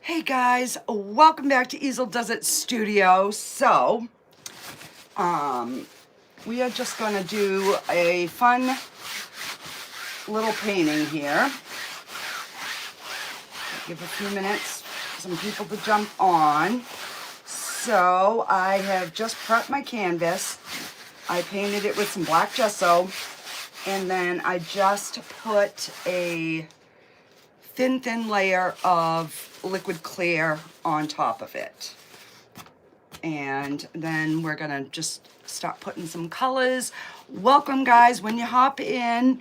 Hey guys, welcome back to Easeldoesitstudio. So, we are just going to do a fun little painting here. Give a few minutes for some people to jump on. So, I have just prepped my canvas. I painted it with some black gesso, and then I just put a thin layer of liquid clear on top of it. And then we're gonna just start putting some colors. Welcome guys, when you hop in,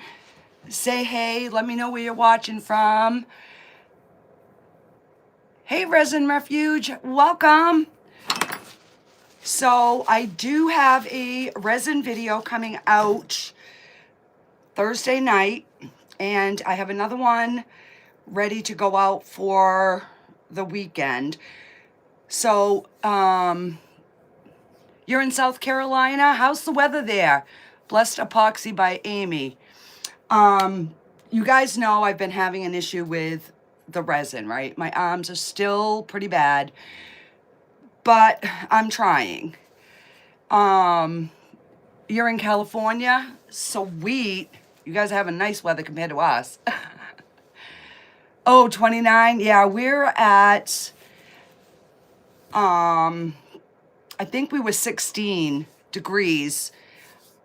say hey, let me know where you're watching from. Hey Resin Refuge, welcome. So I do have a resin video coming out Thursday night, and I have another one ready to go out for the weekend. So, you're in South Carolina? How's the weather there? Blessed Epoxy by Amy. You guys know I've been having an issue with the resin, right? My arms are still pretty bad, but I'm trying. You're in California? Sweet. You guys are having nice weather compared to us. Oh, 29? Yeah, we're at, I think we were 16 degrees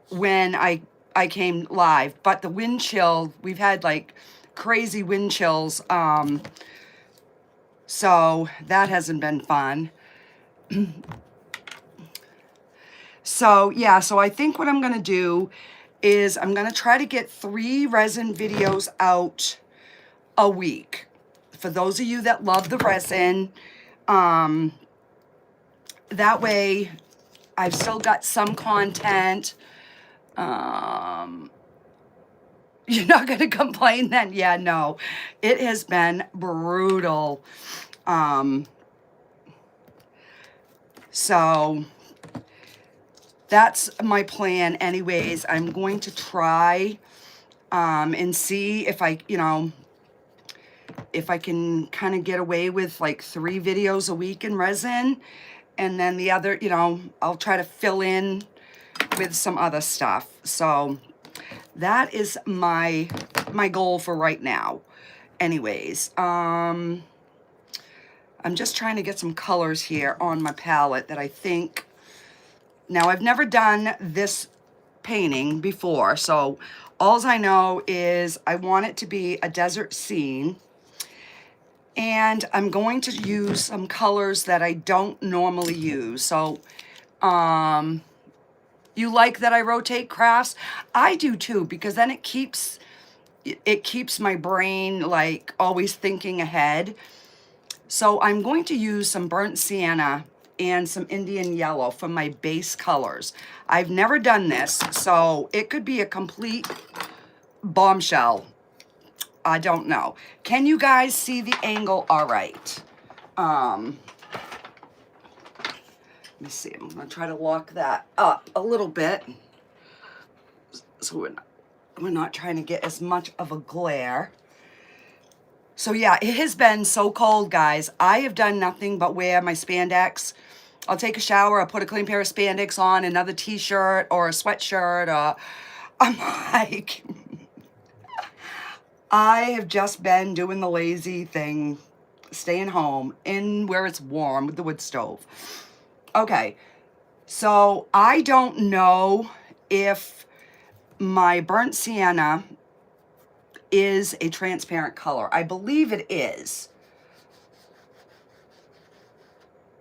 when I came live. But the wind chill, we've had like crazy wind chills. So that hasn't been fun. So yeah, so I think what I'm going to do is I'm going to try to get 3 resin videos out a week. For those of you that love the resin, that way I've still got some content. You're not going to complain then? Yeah, no. It has been brutal. So that's my plan anyways. I'm going to try and see if if I can kind of get away with like 3 videos a week in resin, and then the other, I'll try to fill in with some other stuff. So that is my goal for right now. Anyways, I'm just trying to get some colors here on my palette that I think, now I've never done this painting before, so all I know is I want it to be a desert scene. And I'm going to use some colors that I don't normally use. So, you like that I rotate crafts? I do too, because then it keeps my brain like always thinking ahead. So I'm going to use some burnt sienna and some Indian yellow for my base colors. I've never done this, so it could be a complete bombshell. I don't know. Can you guys see the angle all right? Let me see. I'm going to try to lock that up a little bit so we're not trying to get as much of a glare. So yeah, it has been so cold, guys. I have done nothing but wear my spandex. I'll take a shower, I'll put a clean pair of spandex on, another t-shirt or a sweatshirt, or I'm like... I have just been doing the lazy thing, staying home in where it's warm with the wood stove. Okay, so I don't know if my burnt sienna is a transparent color. I believe it is.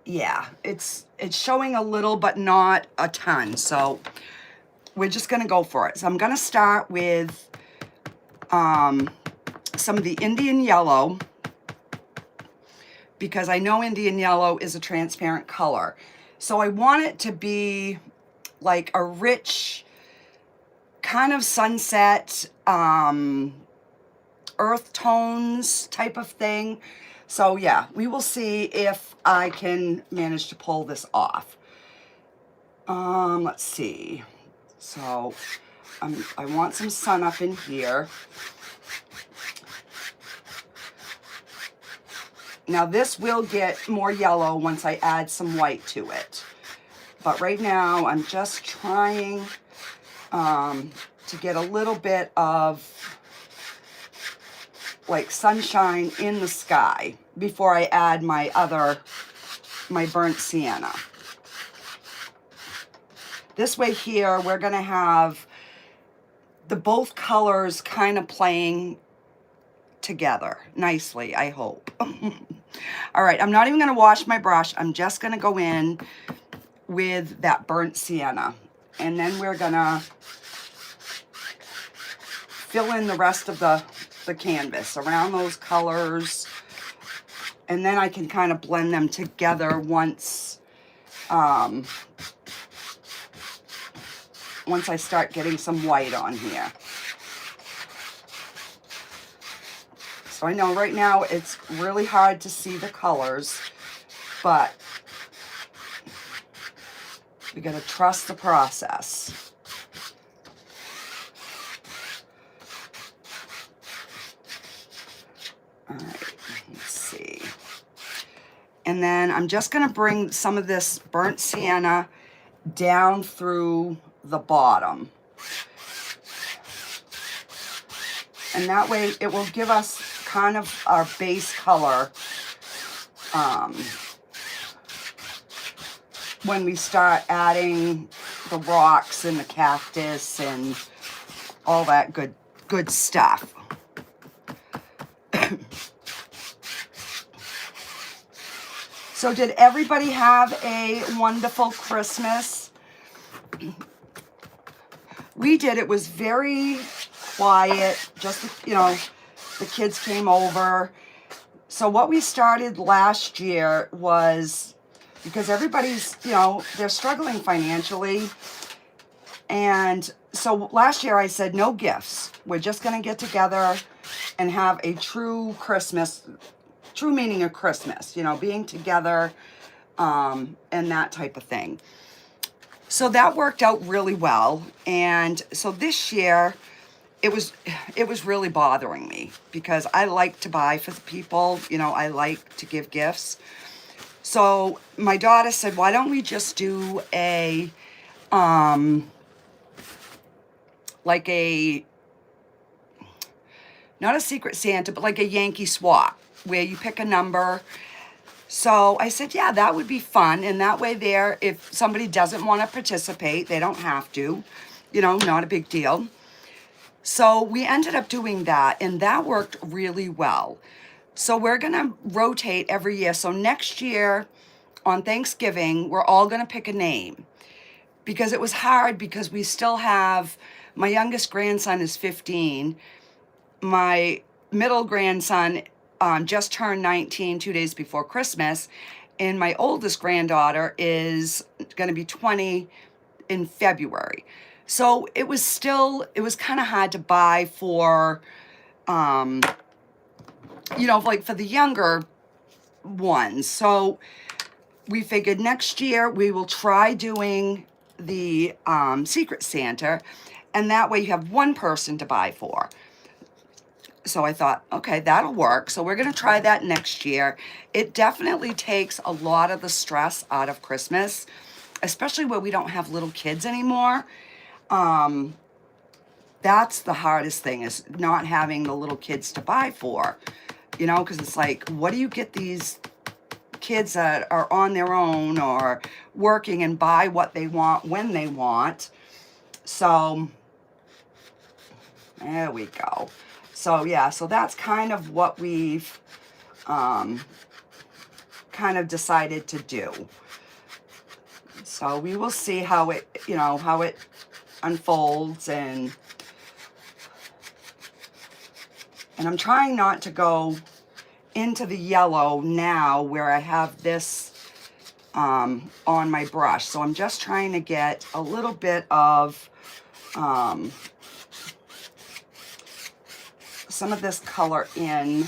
Yeah, it's showing a little, but not a ton. So we're just gonna go for it. So I'm gonna start with some of the Indian yellow, because I know Indian yellow is a transparent color. So I want it to be like a rich kind of sunset, earth tones type of thing. So yeah, we will see if I can manage to pull this off. Let's see. So I want some sun up in here. Now this will get more yellow once I add some white to it. But right now I'm just trying to get a little bit of like sunshine in the sky before I add my burnt sienna. This way here, we're gonna have the both colors kind of playing together nicely, I hope. All right, I'm not even gonna wash my brush. I'm just gonna go in with that burnt sienna. And then we're gonna fill in the rest of the canvas around those colors. And then I can kind of blend them together once I start getting some white on here. So I know right now it's really hard to see the colors, but we gotta trust the process. All right, let's see. And then I'm just gonna bring some of this burnt sienna down through the bottom. And that way it will give us kind of our base color when we start adding the rocks and the cactus and all that good stuff. So did everybody have a wonderful Christmas? We did. It was very quiet. Just, you know, the kids came over. So what we started last year was, because everybody's, you know, they're struggling financially. And so last year I said, no gifts. We're just going to get together and have a true Christmas, true meaning of Christmas, you know, being together and that type of thing. So that worked out really well. And so this year, it was really bothering me because I like to buy for the people, you know, I like to give gifts. So my daughter said, why don't we just do a, like a, not a Secret Santa, but like a Yankee swap where you pick a number. So I said, yeah, that would be fun. And that way there, if somebody doesn't want to participate, they don't have to, you know, not a big deal. So we ended up doing that, and that worked really well. So we're going to rotate every year. So next year on Thanksgiving, we're all going to pick a name, because it was hard because we still have, my youngest grandson is 15. My middle grandson just turned 19 2 days before Christmas. And my oldest granddaughter is going to be 20 in February. So it was kind of hard to buy for, you know, like for the younger ones. So we figured next year we will try doing the Secret Santa, and that way you have one person to buy for. So I thought, okay, that'll work. So we're going to try that next year. It definitely takes a lot of the stress out of Christmas, especially where we don't have little kids anymore. That's the hardest thing, is not having the little kids to buy for, you know, because it's like, what do you get these kids that are on their own or working and buy what they want when they want? So there we go. So yeah, so that's kind of what we've kind of decided to do. So we will see how it, you know, how it unfolds, and I'm trying not to go into the yellow now where I have this on my brush. So I'm just trying to get a little bit of some of this color in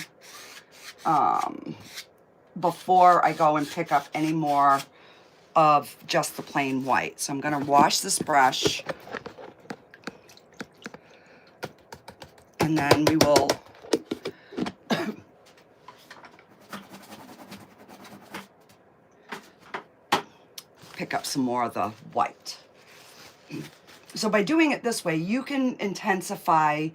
before I go and pick up any more of just the plain white. So I'm going to wash this brush, and then we will pick up some more of the white. So by doing it this way, you can intensify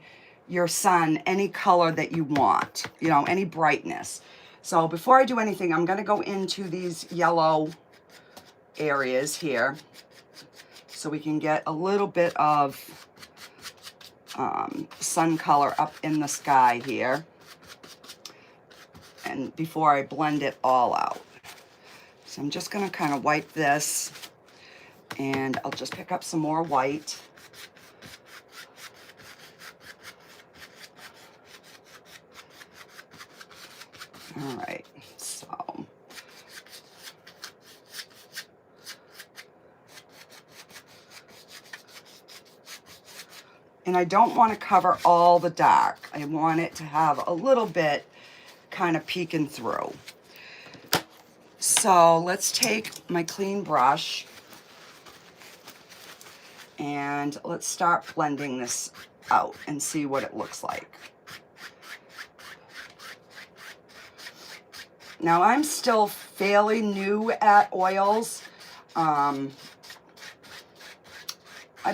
your sun any color that you want, you know, any brightness. So before I do anything, I'm going to go into these yellow areas here so we can get a little bit of sun color up in the sky here, and before I blend it all out. So I'm just going to kind of wipe this, and I'll just pick up some more white. All right, so and I don't want to cover all the dark. I want it to have a little bit kind of peeking through. So let's take my clean brush and let's start blending this out and see what it looks like. Now I'm still fairly new at oils. I've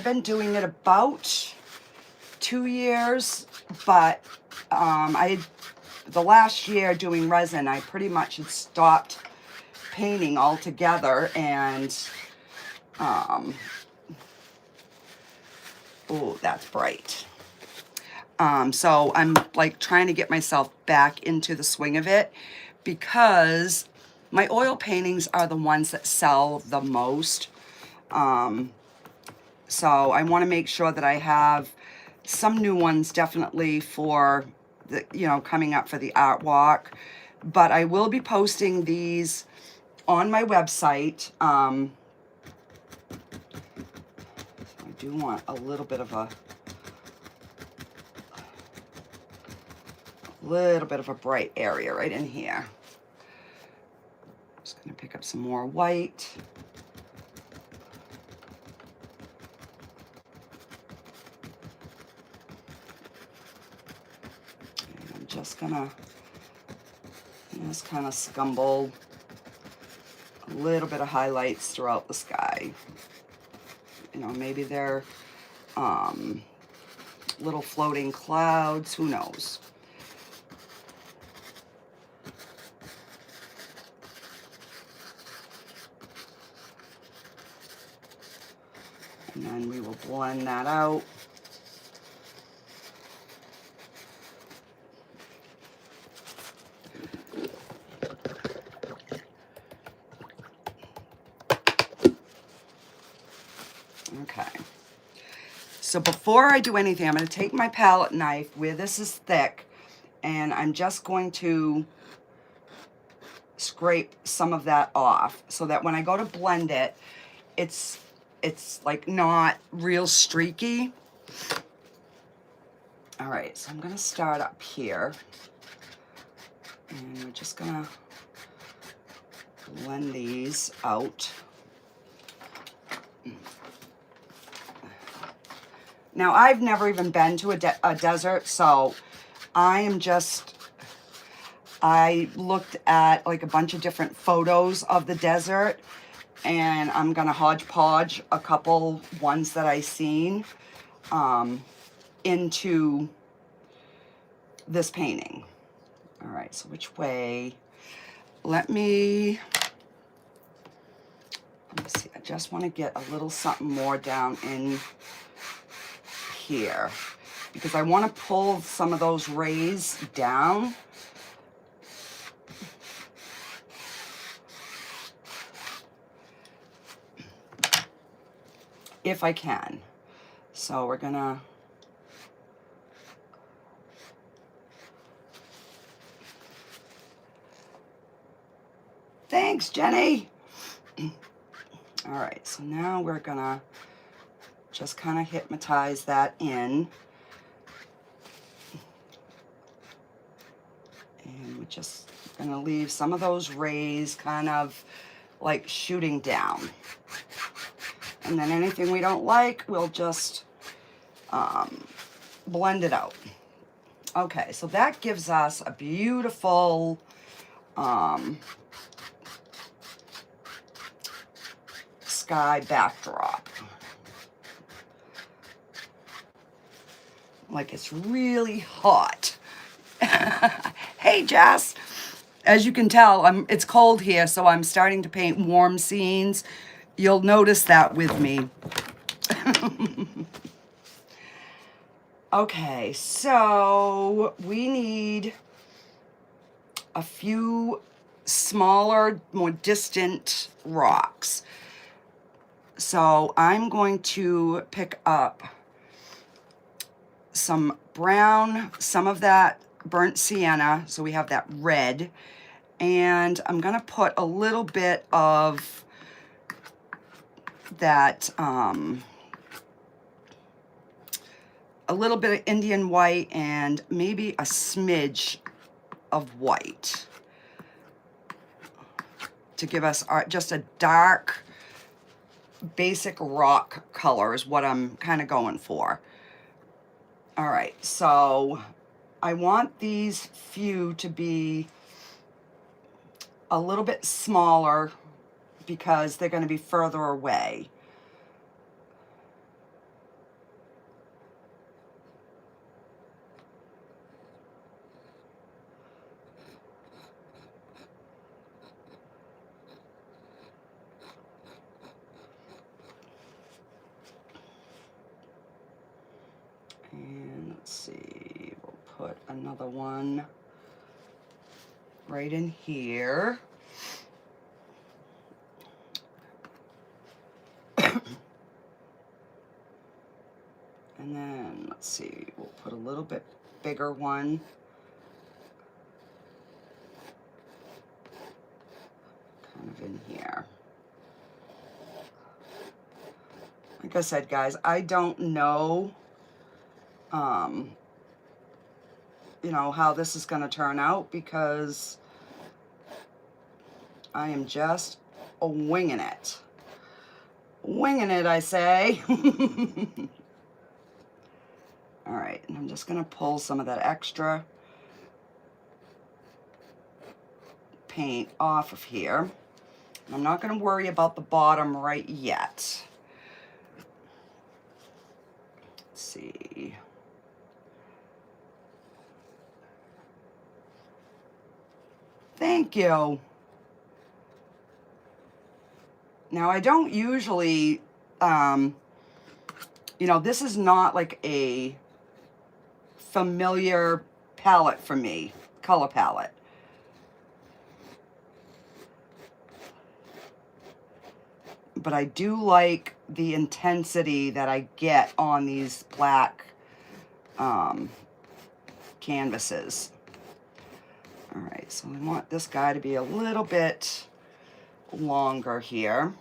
been doing it about 2 years, but the last year doing resin, I pretty much had stopped painting altogether, and oh, that's bright. So I'm like trying to get myself back into the swing of it, because my oil paintings are the ones that sell the most. So I want to make sure that I have some new ones definitely for the, you know, coming up for the art walk. But I will be posting these on my website. I do want a little bit of a bright area right in here. Just going to pick up some more white. And I'm just going to just kind of scumble a little bit of highlights throughout the sky. You know, maybe they're little floating clouds, who knows. And then we will blend that out. Okay. So before I do anything, I'm going to take my palette knife where this is thick, and I'm just going to scrape some of that off so that when I go to blend it, it's like not real streaky. All right, so I'm going to start up here, and we're just going to blend these out. Now, I've never even been to a desert, so I looked at like a bunch of different photos of the desert, and I'm going to hodgepodge a couple ones that I seen into this painting. All right, so which way? Let me see. I just want to get a little something more down in here, because I want to pull some of those rays down. If I can. So we're gonna thanks, Jenny. All right, so now we're gonna just kind of hypnotize that in. And we're just gonna leave some of those rays kind of like shooting down. And then anything we don't like, we'll just blend it out. Okay, so that gives us a beautiful sky backdrop. Like it's really hot. Hey, Jess. As you can tell, it's cold here, so I'm starting to paint warm scenes. You'll notice that with me. Okay, so we need a few smaller, more distant rocks. So I'm going to pick up some brown, some of that burnt sienna, so we have that red, and I'm gonna put a little bit of that, a little bit of Indian white and maybe a smidge of white to give us just a dark, basic rock color is what I'm kind of going for. All right, so I want these few to be a little bit smaller because they're going to be further away. And let's see, we'll put another one right in here. And then, let's see, we'll put a little bit bigger one. Kind of in here. Like I said, guys, I don't know, you know, how this is going to turn out because I am just winging it. Winging it, I say. All right, and I'm just going to pull some of that extra paint off of here. I'm not going to worry about the bottom right yet. Let's see. Thank you. Now, I don't usually, you know, this is not like a familiar palette for me, color palette. But I do like the intensity that I get on these black canvases. All right, so I want this guy to be a little bit longer here.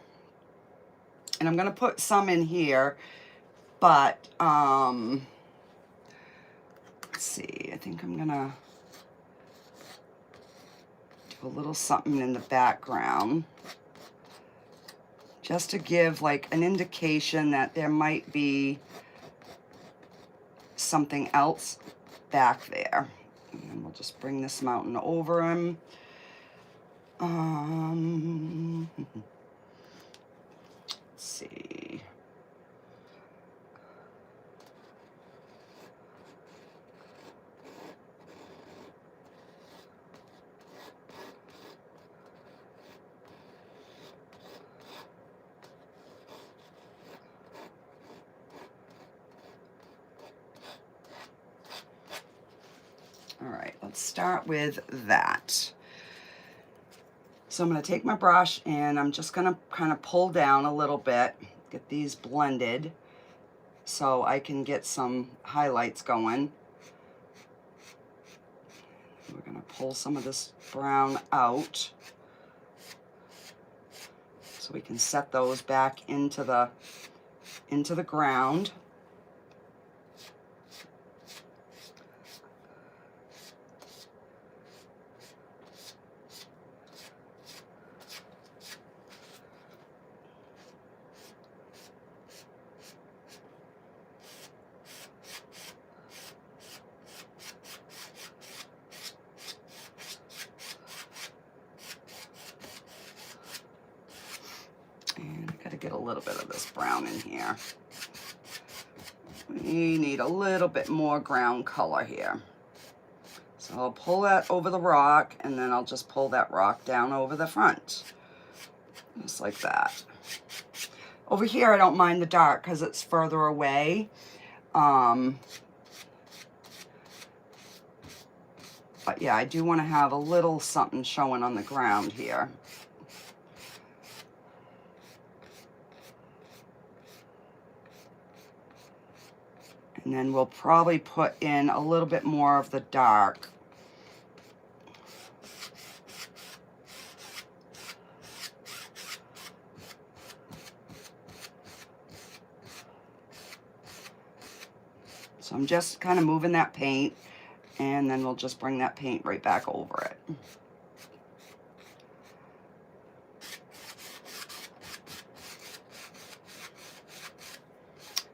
And I'm going to put some in here, but let's see, I think I'm going to do a little something in the background just to give like an indication that there might be something else back there. And then we'll just bring this mountain over him. Let's see. All right, let's start with that. So I'm going to take my brush and I'm just going to kind of pull down a little bit, get these blended so I can get some highlights going. We're going to pull some of this brown out so we can set those back into the ground. to get a little bit of this brown in here. We need a little bit more ground color here. So I'll pull that over the rock, and then I'll just pull that rock down over the front. Just like that. Over here, I don't mind the dark because it's further away. But yeah, I do want to have a little something showing on the ground here. And then we'll probably put in a little bit more of the dark. So I'm just kind of moving that paint, and then we'll just bring that paint right back over it.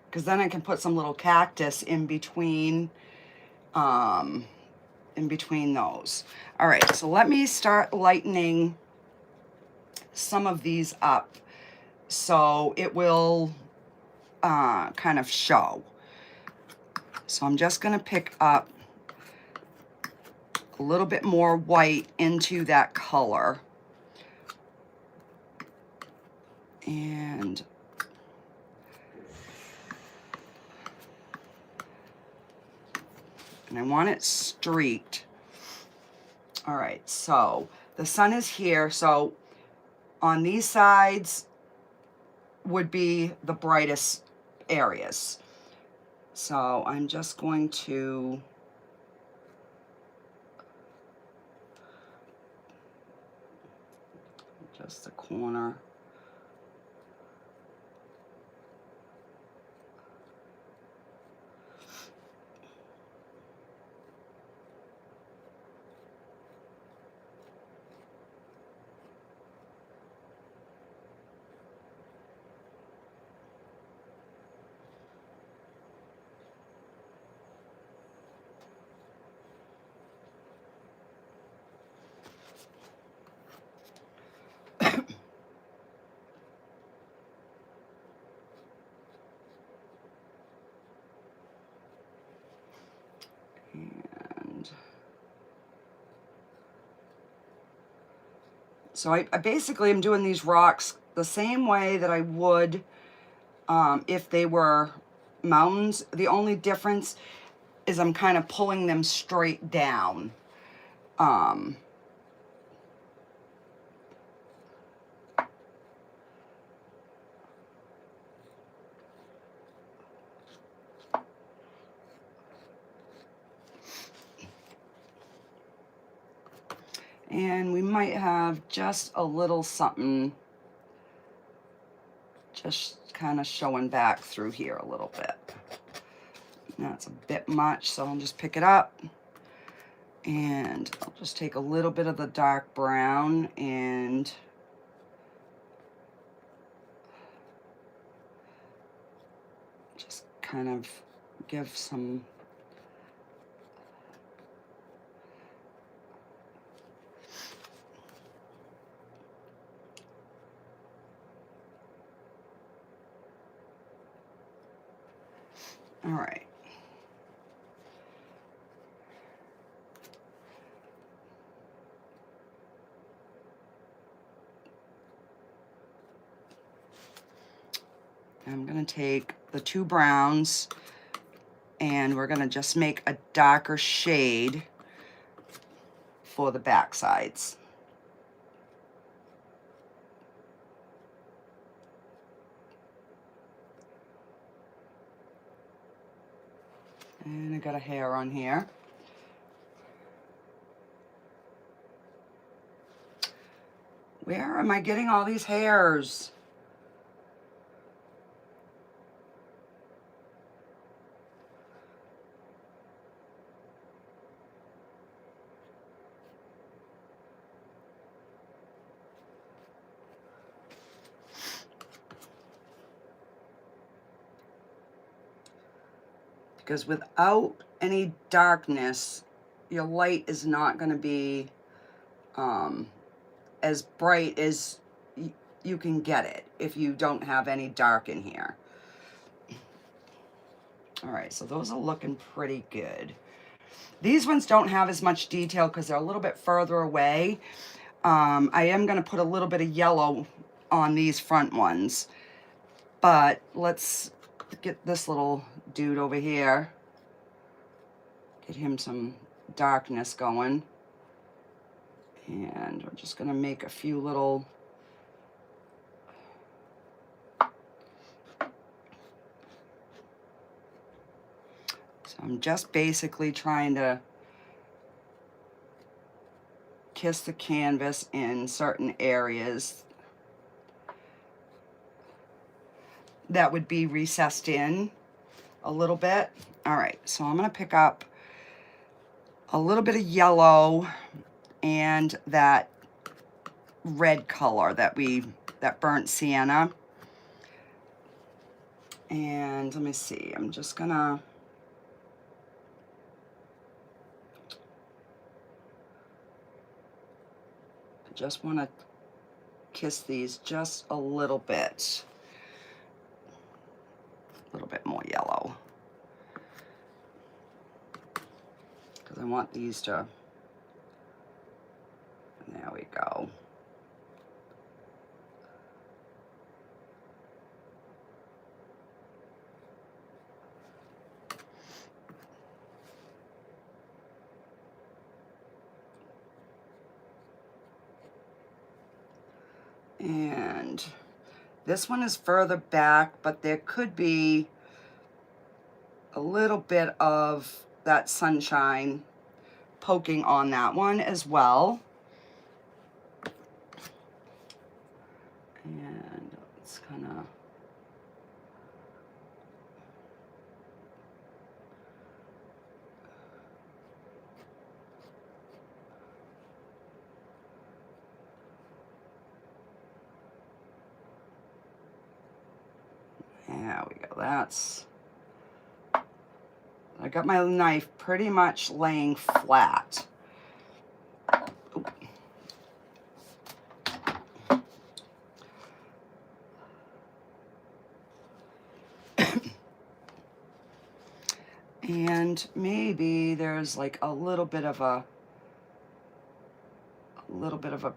Because then I can put some little cactus in between those. All right, so let me start lightening some of these up so it will kind of show. So I'm just going to pick up a little bit more white into that color. And I want it streaked. All right, so the sun is here. So on these sides would be the brightest areas. So I'm just going to just the corner. So I basically am doing these rocks the same way that I would if they were mountains. The only difference is I'm kind of pulling them straight down. And we might have just a little something just kind of showing back through here a little bit. That's a bit much, so I'll just pick it up. And I'll just take a little bit of the dark brown and just kind of give some all right. I'm going to take the two browns and we're going to just make a darker shade for the back sides. And I got a hair on here. Where am I getting all these hairs? Because without any darkness, your light is not going to be as bright as you can get it if you don't have any dark in here. All right, so those are looking pretty good. These ones don't have as much detail because they're a little bit further away. I am going to put a little bit of yellow on these front ones. But let's get this little dude over here. Get him some darkness going. And we're just going to make a few little... So I'm just basically trying to kiss the canvas in certain areas that would be recessed in a little bit. All right, so I'm gonna pick up a little bit of yellow and that red color that burnt sienna. And let me see, I'm just gonna just want to kiss these just a little bit more yellow, because I want these to, there we go. And this one is further back, but there could be a little bit of that sunshine poking on that one as well. And it's kind of... There we go, that's... I got my knife pretty much laying flat. Oop. And maybe there's like a little bit of a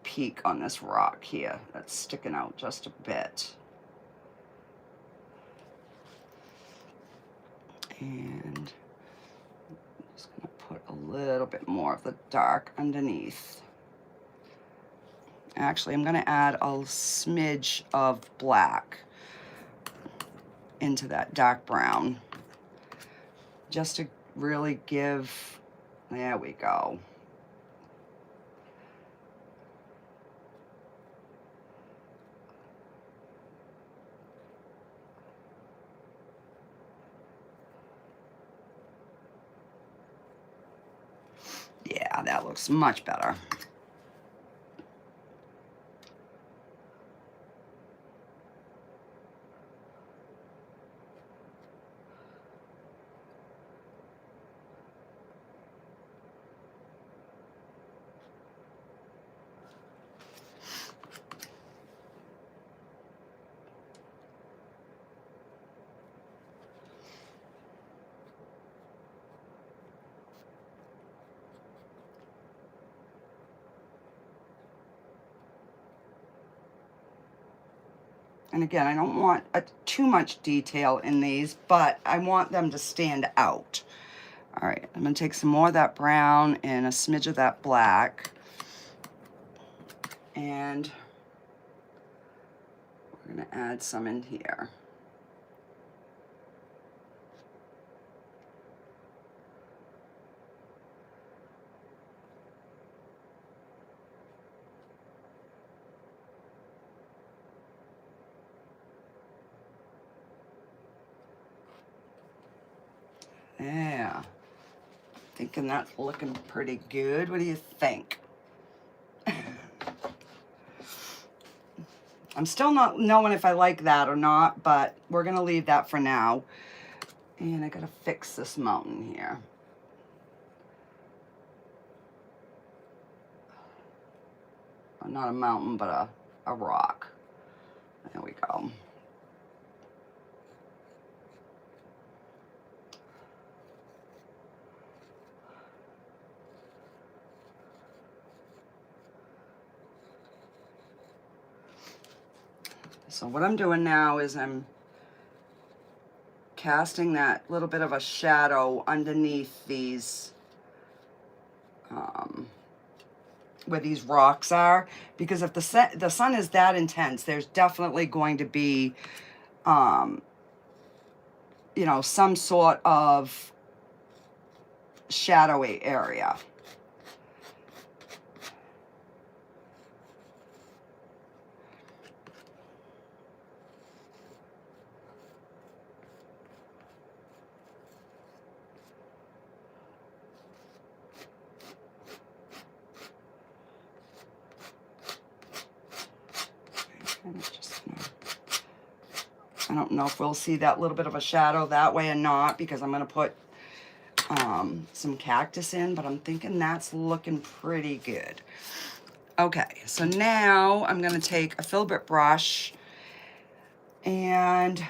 peak on this rock here that's sticking out just a bit. And I'm just going to put a little bit more of the dark underneath. Actually, I'm going to add a smidge of black into that dark brown, just to really give, there we go. Yeah, that looks much better. And again, I don't want too much detail in these, but I want them to stand out. All right, I'm gonna take some more of that brown and a smidge of that black. And we're gonna add some in here. Yeah, thinking that's looking pretty good. What do you think? I'm still not knowing if I like that or not, but we're gonna leave that for now. And I gotta fix this mountain here. Not a mountain, but a rock. There we go. So what I'm doing now is I'm casting that little bit of a shadow underneath these, where these rocks are, because if the sun is that intense, there's definitely going to be, you know, some sort of shadowy area. I don't know if we'll see that little bit of a shadow that way or not, because I'm going to put some cactus in, but I'm thinking that's looking pretty good. Okay, so now I'm going to take a filbert brush and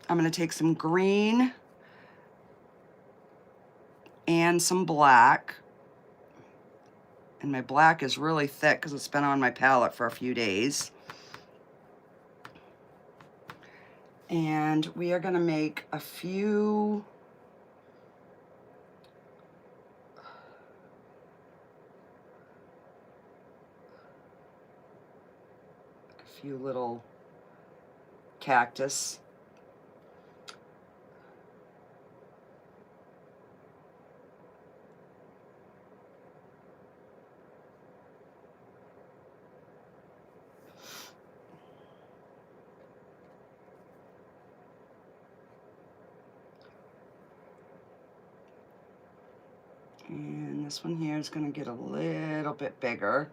I'm going to take some green and some black. And my black is really thick because it's been on my palette for a few days. And we are going to make a few little cactus. And this one here is going to get a little bit bigger.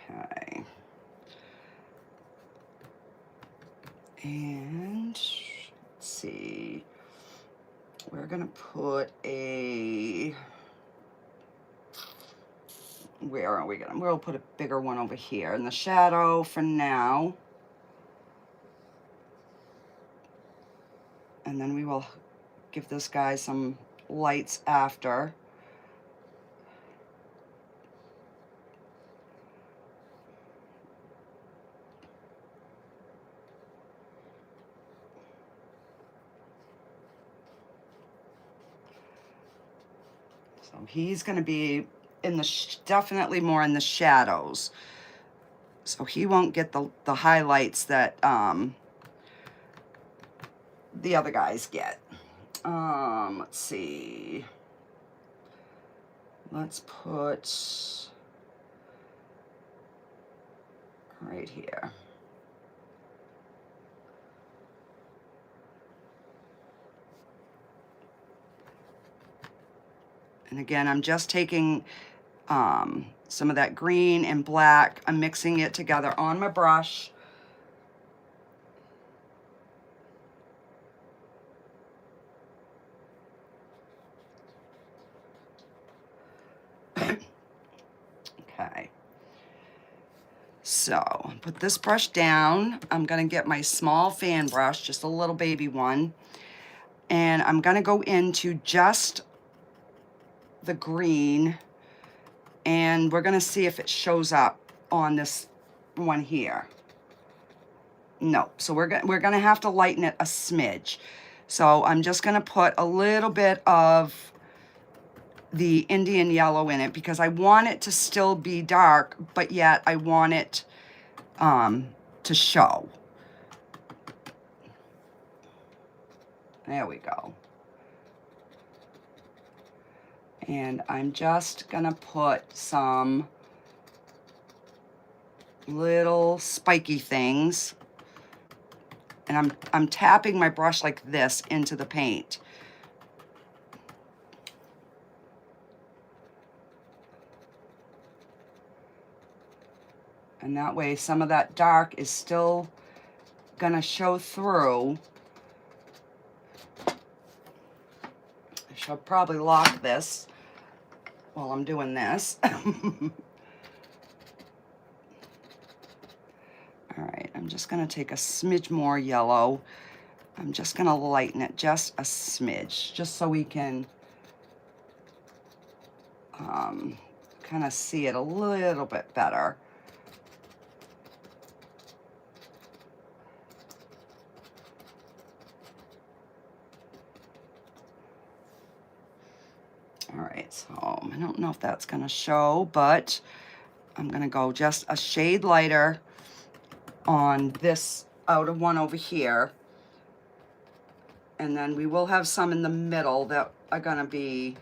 Okay. And let's see. We're going to put a... Where are we going? We'll put a bigger one over here in the shadow for now. And then we will give this guy some lights after. So he's going to be in the definitely more in the shadows. So he won't get the highlights that the other guys get. Let's see. Let's put right here. And again, I'm just taking some of that green and black. I'm mixing it together on my brush. Okay. So, put this brush down. I'm going to get my small fan brush, just a little baby one. And I'm going to go into just the green, and we're going to see if it shows up on this one here. No, so we're going to have to lighten it a smidge. So I'm just going to put a little bit of the Indian yellow in it because I want it to still be dark, but yet I want it to show. There we go. And I'm just gonna put some little spiky things, and I'm tapping my brush like this into the paint. And that way some of that dark is still gonna show through. I should probably lock this while I'm doing this. All right, I'm just gonna take a smidge more yellow. I'm just gonna lighten it just a smidge, just so we can kind of see it a little bit better. All right, so I don't know if that's gonna show, but I'm gonna go just a shade lighter on this outer one over here. And then we will have some in the middle that are gonna be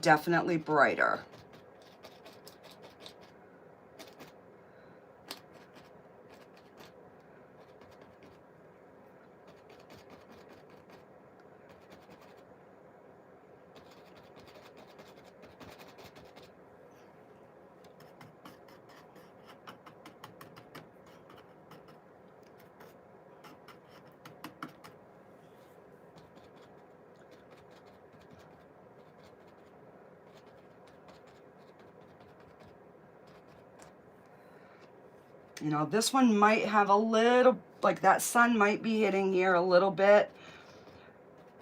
definitely brighter. You know, this one might have a little, like that sun might be hitting here a little bit,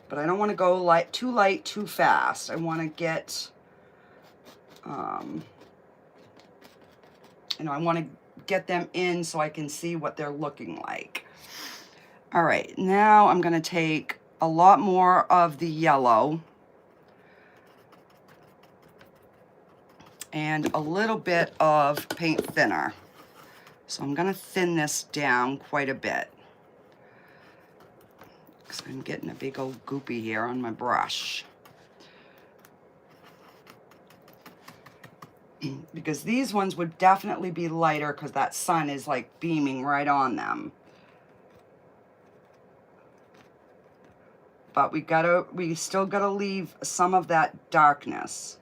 but I don't want to go light, too fast. I want to get, you know, I want to get them in so I can see what they're looking like. All right, now I'm going to take a lot more of the yellow and a little bit of paint thinner. So I'm gonna thin this down quite a bit because I'm getting a big old goopy here on my brush. Because these ones would definitely be lighter because that sun is like beaming right on them. But we still gotta leave some of that darkness.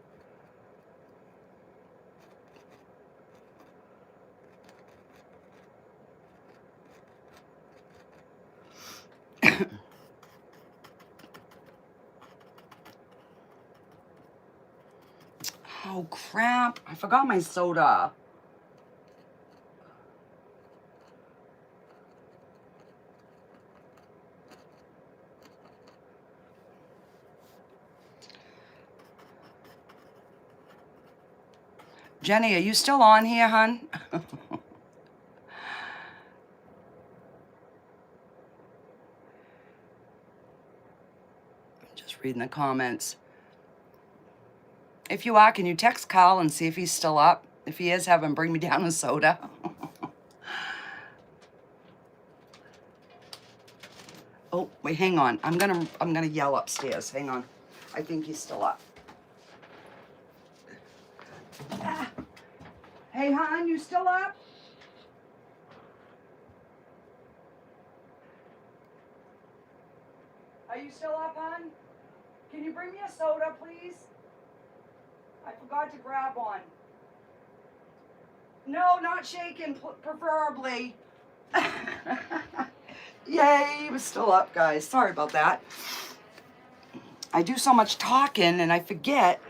Oh crap, I forgot my soda. Jenny, are you still on here, hon? Just reading the comments. If you are, can you text Carl and see if he's still up? If he is, have him bring me down a soda. Oh, wait, hang on. I'm gonna yell upstairs. Hang on. I think he's still up. Ah. Hey, hon, you still up? Are you still up, hon? Can you bring me a soda, please? I forgot to grab one. No, not shaken, preferably. Yay, he was still up, guys. Sorry about that. I do so much talking and I forget.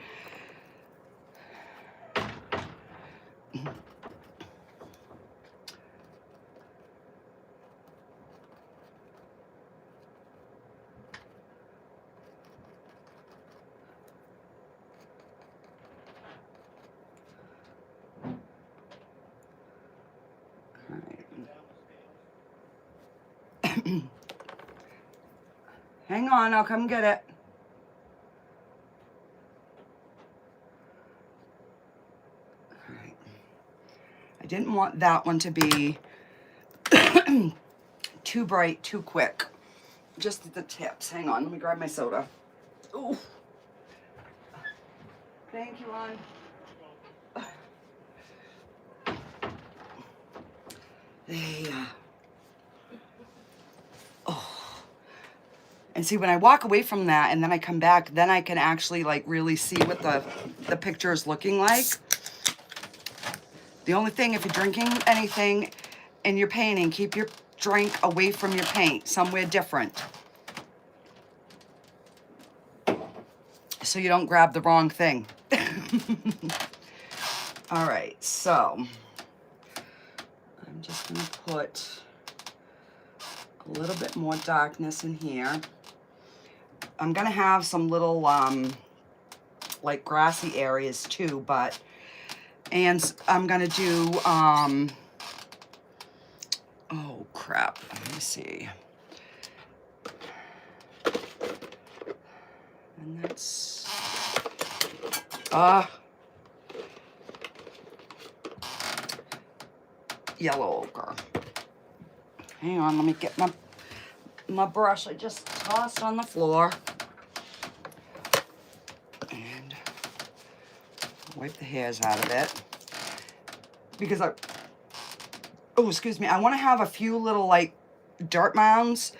Hang on, I'll come get it. All right. I didn't want that one to be too bright, too quick. Just at the tips. Hang on, let me grab my soda. Ooh. Thank you, hon. And see, when I walk away from that and then I come back, then I can actually like really see what the picture is looking like. The only thing, if you're drinking anything in your painting. Keep your drink away from your paint, somewhere different, so you don't grab the wrong thing. All right, so I'm just going to put a little bit more darkness in here. I'm going to have some little like grassy areas too, and I'm going to do oh crap, let me see. And that's yellow ochre. Hang on, let me get my brush I just tossed on the floor. And wipe the hairs out of it. Because oh, excuse me, I want to have a few little like dirt mounds,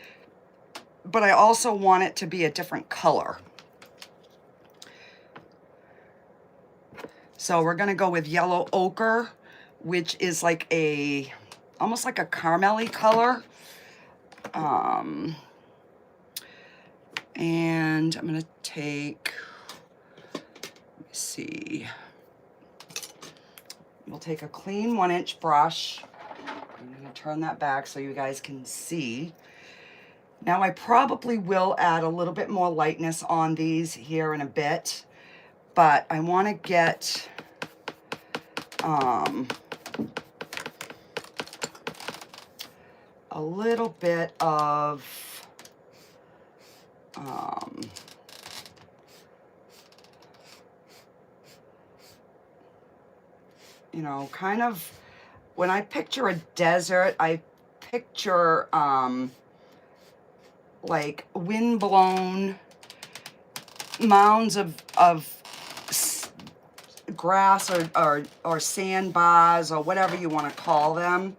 but I also want it to be a different color. So we're going to go with yellow ochre, which is like almost like a caramel-y color. And I'm going to take, let me see, we'll take a clean 1-inch brush. I'm going to turn that back so you guys can see. Now I probably will add a little bit more lightness on these here in a bit, but I want to get a little bit of you know, kind of, when I picture a desert, I picture like wind-blown mounds of grass or sandbars or whatever you want to call them.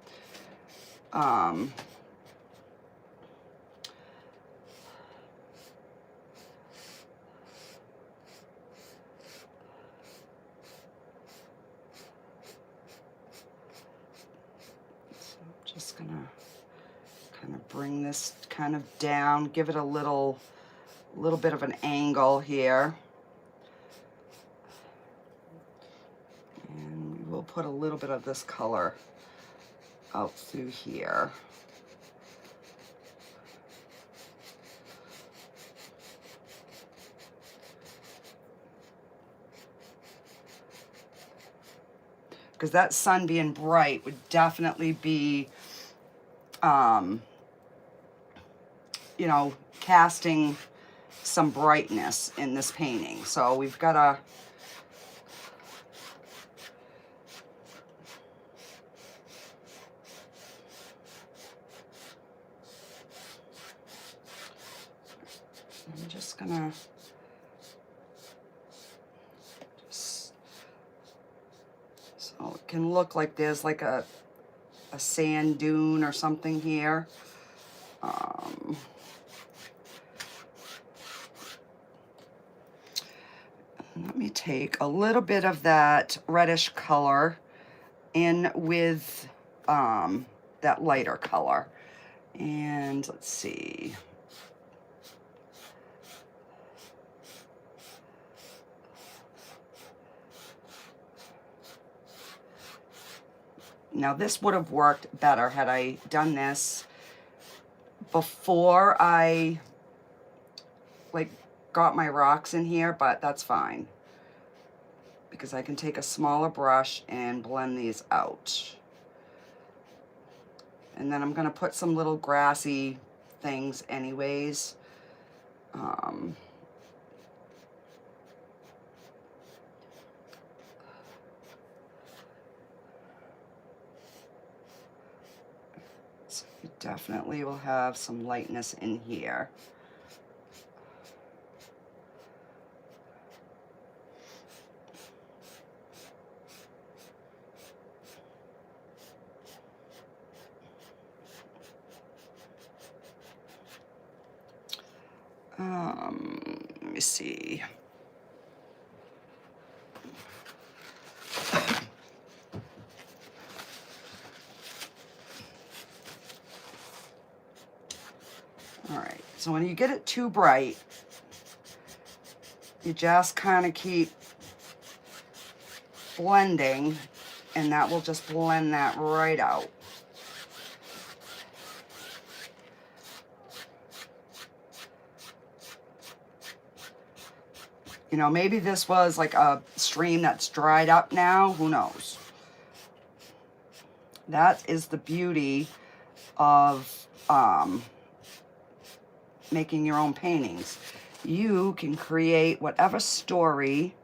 Just gonna kind of bring this kind of down, give it a little bit of an angle here. And we'll put a little bit of this color out through here. Because that sun being bright would definitely be, you know, casting some brightness in this painting. So we've got to, I'm just gonna, so it can look like there's like a sand dune or something here. Let me take a little bit of that reddish color in with that lighter color. And let's see. Now this would have worked better had I done this before I like got my rocks in here, but that's fine because I can take a smaller brush and blend these out. And then I'm going to put some little grassy things anyways. So you definitely will have some lightness in here. Let me see. So when you get it too bright, you just kind of keep blending, and that will just blend that right out. You know, maybe this was like a stream that's dried up now. Who knows? That is the beauty of making your own paintings. You can create whatever story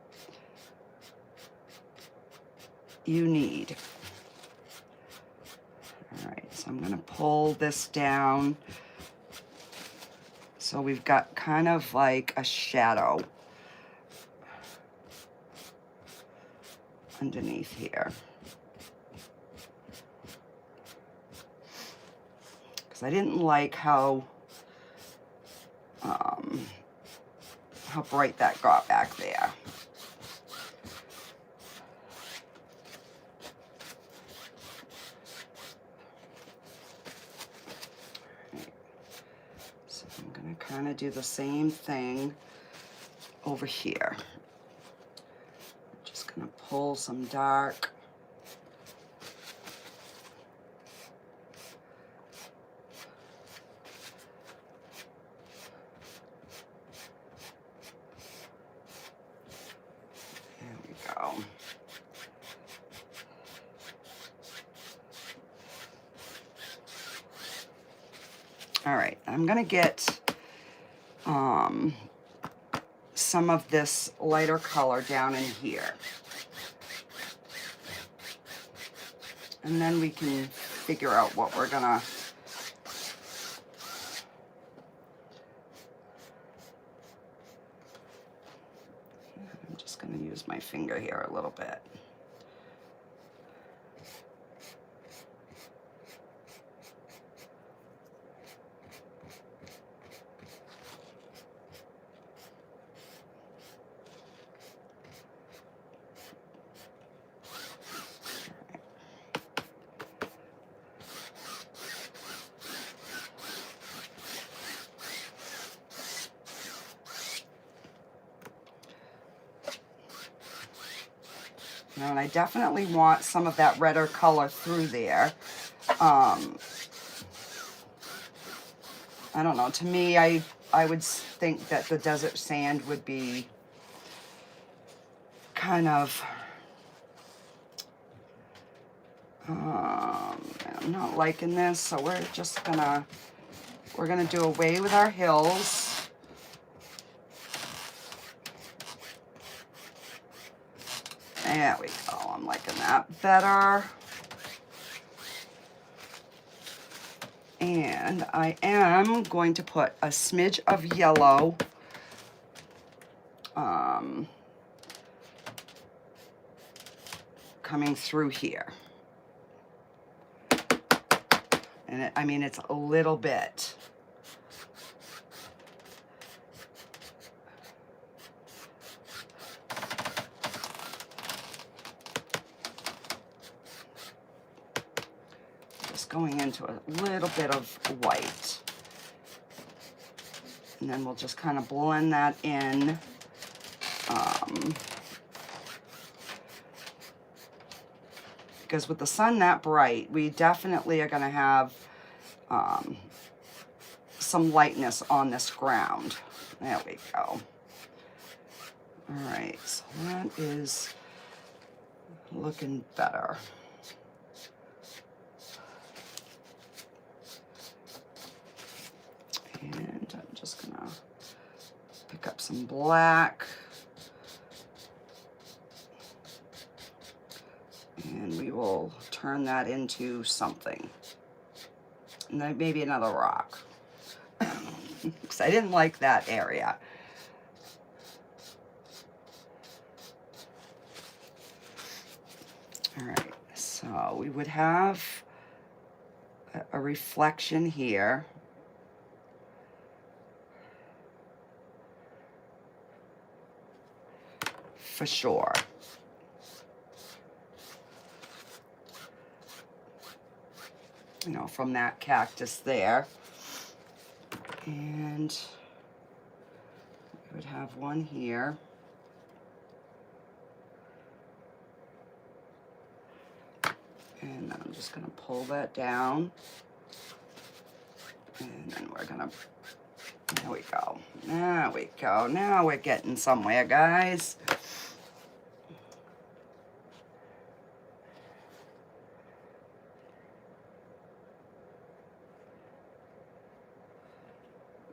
you need. All right, so I'm gonna pull this down so we've got kind of like a shadow underneath here. Because I didn't like how bright that got back there. Right. So I'm gonna kind of do the same thing over here. Just gonna pull some dark. There we go. All right, I'm gonna get some of this lighter color down in here. And then we can figure out what we're gonna I'm just gonna use my finger here a little bit. Now, and I definitely want some of that redder color through there. I don't know, to me, I would think that the desert sand would be kind of, I'm not liking this, so we're gonna do away with our hills. There we go, I'm liking that better. And I am going to put a smidge of yellow coming through here. And I mean, it's a little bit. Going into a little bit of white. And then we'll just kind of blend that in. Because with the sun that bright, we definitely are going to have some lightness on this ground. There we go. All right, so that is looking better. And I'm just gonna pick up some black. And we will turn that into something. And then maybe another rock. Because I didn't like that area. All right, so we would have a reflection here. For sure. You know, from that cactus there. And we would have one here. And then I'm just going to pull that down. And then we're going to, there we go. There we go. Now we're getting somewhere, guys.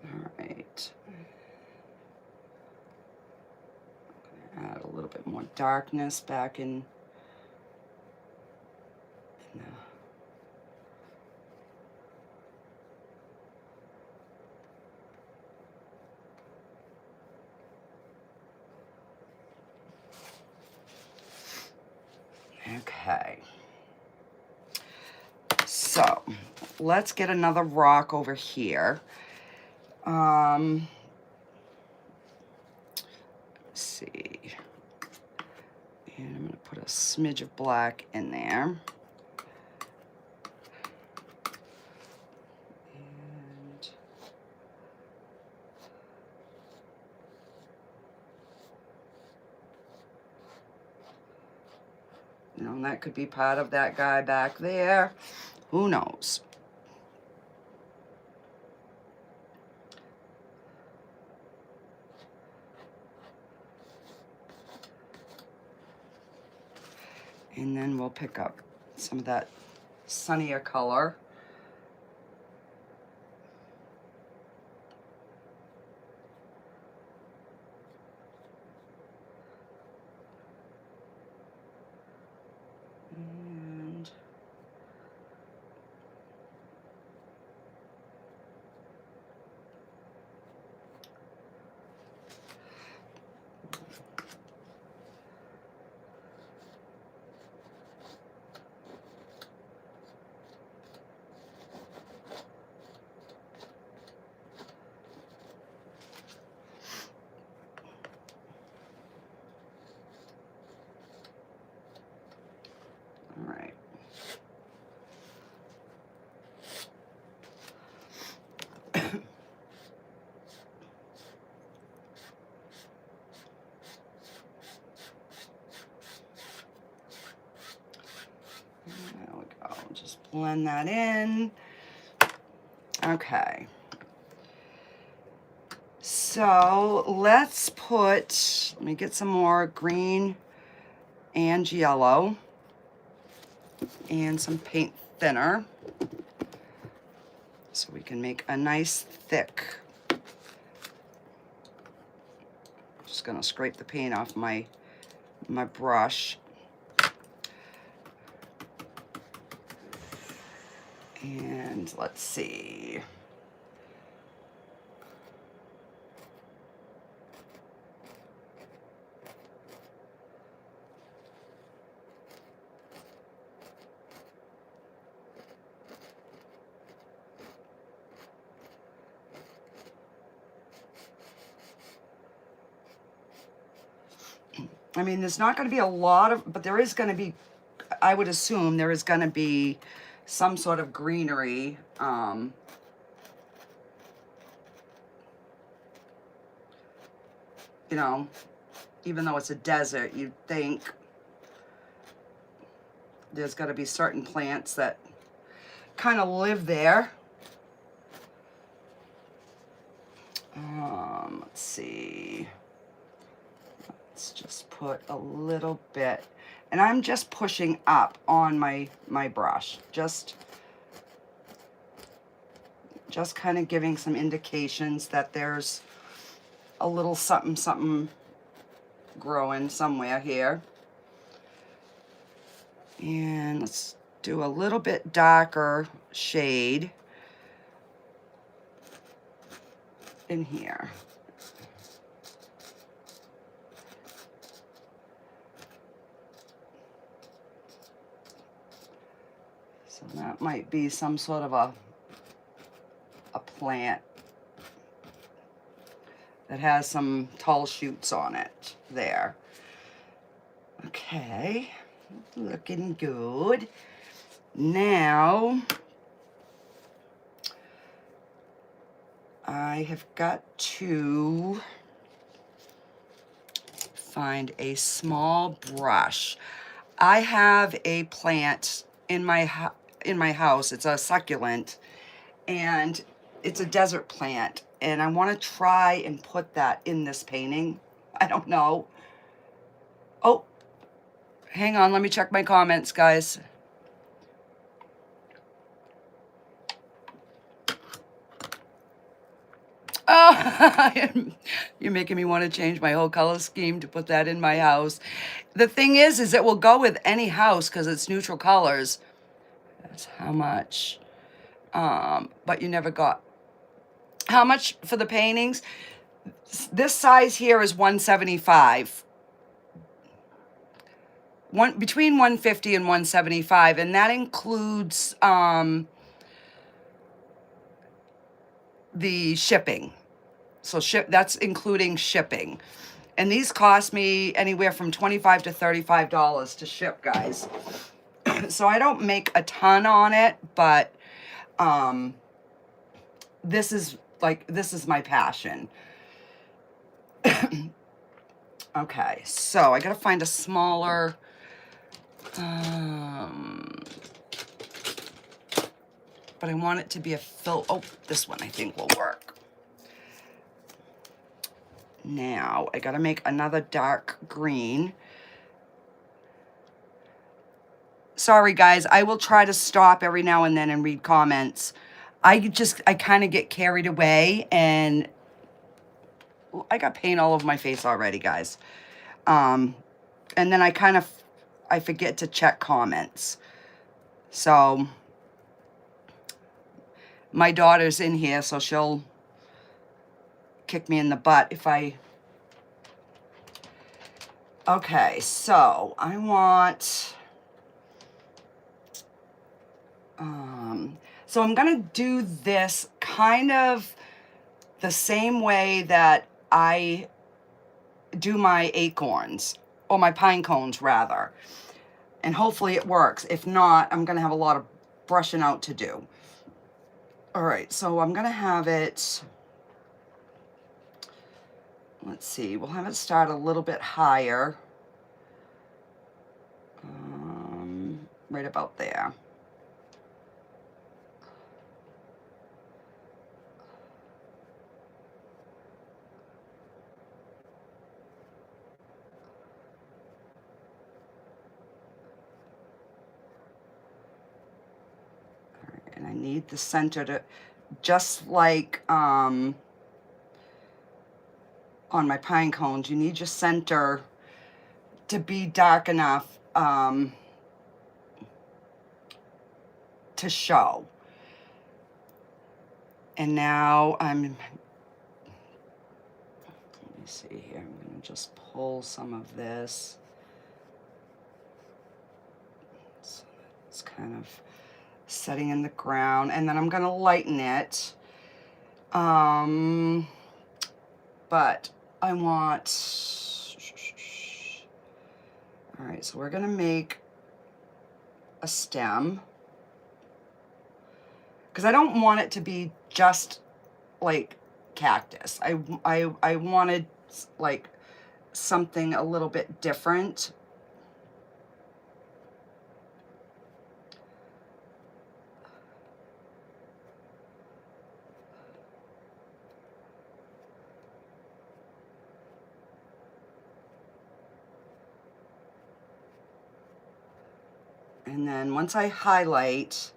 All right. I'm going to add a little bit more darkness back in the okay. So let's get another rock over here. Let's see. And I'm going to put a smidge of black in there. And you know, and that could be part of that guy back there. Who knows? And then we'll pick up some of that sunnier color. And all right. There we go. Just blend that in. Okay. So let's put, let me get some more green and yellow and some paint thinner so we can make a nice thick. Just gonna scrape the paint off my brush. And let's see. I mean, there's not going to be a lot of, but there is going to be, I would assume there is going to be some sort of greenery. You know, even though it's a desert, you'd think there's got to be certain plants that kind of live there. Let's see. Let's just put a little bit, and I'm just pushing up on my brush, just kind of giving some indications that there's a little something something growing somewhere here. And let's do a little bit darker shade in here. So that might be some sort of a plant that has some tall shoots on it there. Okay, looking good. Now, I have got to find a small brush. I have a plant in my house. It's a succulent, and it's a desert plant, and I want to try and put that in this painting. I don't know. Oh, hang on, let me check my comments, guys. Oh, you're making me want to change my whole color scheme to put that in my house. The thing is it will go with any house because it's neutral colors. That's how much. But you never got. How much for the paintings? This size here is $175. Between $150 and $175, and that includes the shipping. So that's including shipping. And these cost me anywhere from $25 to $35 to ship, guys. So I don't make a ton on it, but this is my passion. Okay, so I gotta find a smaller but I want it to be a oh, this one I think will work. Now I gotta make another dark green. Sorry guys, I will try to stop every now and then and read comments. I kind of get carried away, and I got paint all over my face already, guys. And then I forget to check comments. So my daughter's in here, so she'll kick me in the butt if I... Okay, so I want... so I'm gonna do this kind of the same way that I do my acorns, or my pine cones rather. And hopefully it works. If not, I'm gonna have a lot of brushing out to do. All right, so I'm gonna have it, let's see, we'll have it start a little bit higher. Right about there. And I need the center to, just like on my pine cones, you need your center to be dark enough to show. And now let me see here, I'm gonna just pull some of this. So it's kind of setting in the ground, and then I'm gonna lighten it. But I want, all right, so we're gonna make a stem, because I don't want it to be just like cactus. I wanted like something a little bit different. And then once I highlight,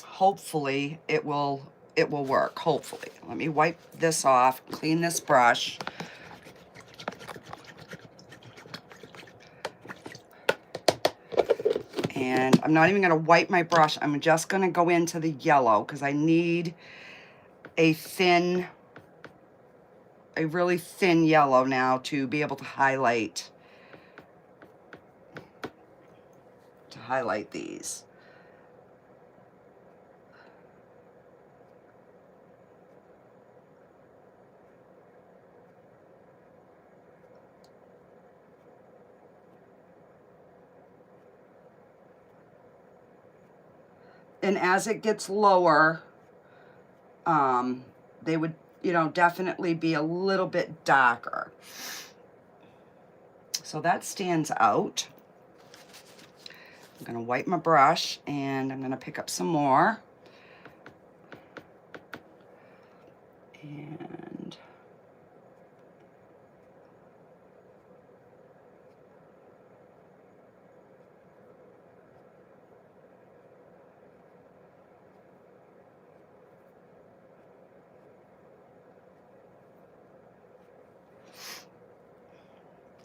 hopefully it will work, hopefully. Let me wipe this off, clean this brush. And I'm not even gonna wipe my brush, I'm just gonna go into the yellow, because I need a really thin yellow now to be able to highlight these. And as it gets lower, they would, you know, definitely be a little bit darker. So that stands out. I'm gonna wipe my brush and I'm gonna pick up some more. And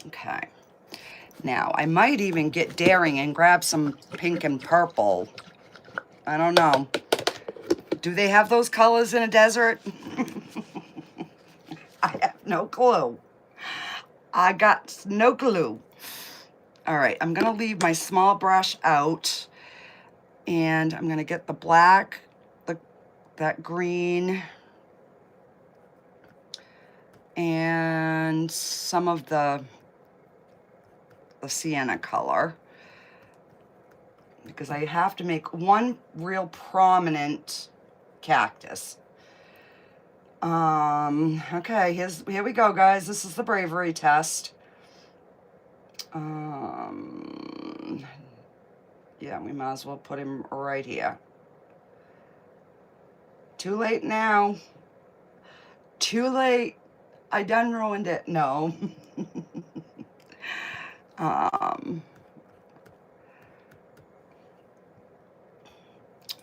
okay. Now, I might even get daring and grab some pink and purple. I don't know. Do they have those colors in a desert? I have no clue. I got no clue. All right, I'm gonna leave my small brush out and I'm gonna get the black, that green, and some of the sienna color, because I have to make one real prominent cactus. Okay, here we go, guys. This is the bravery test. Yeah, we might as well put him right here. Too late now. Too late. I done ruined it. No.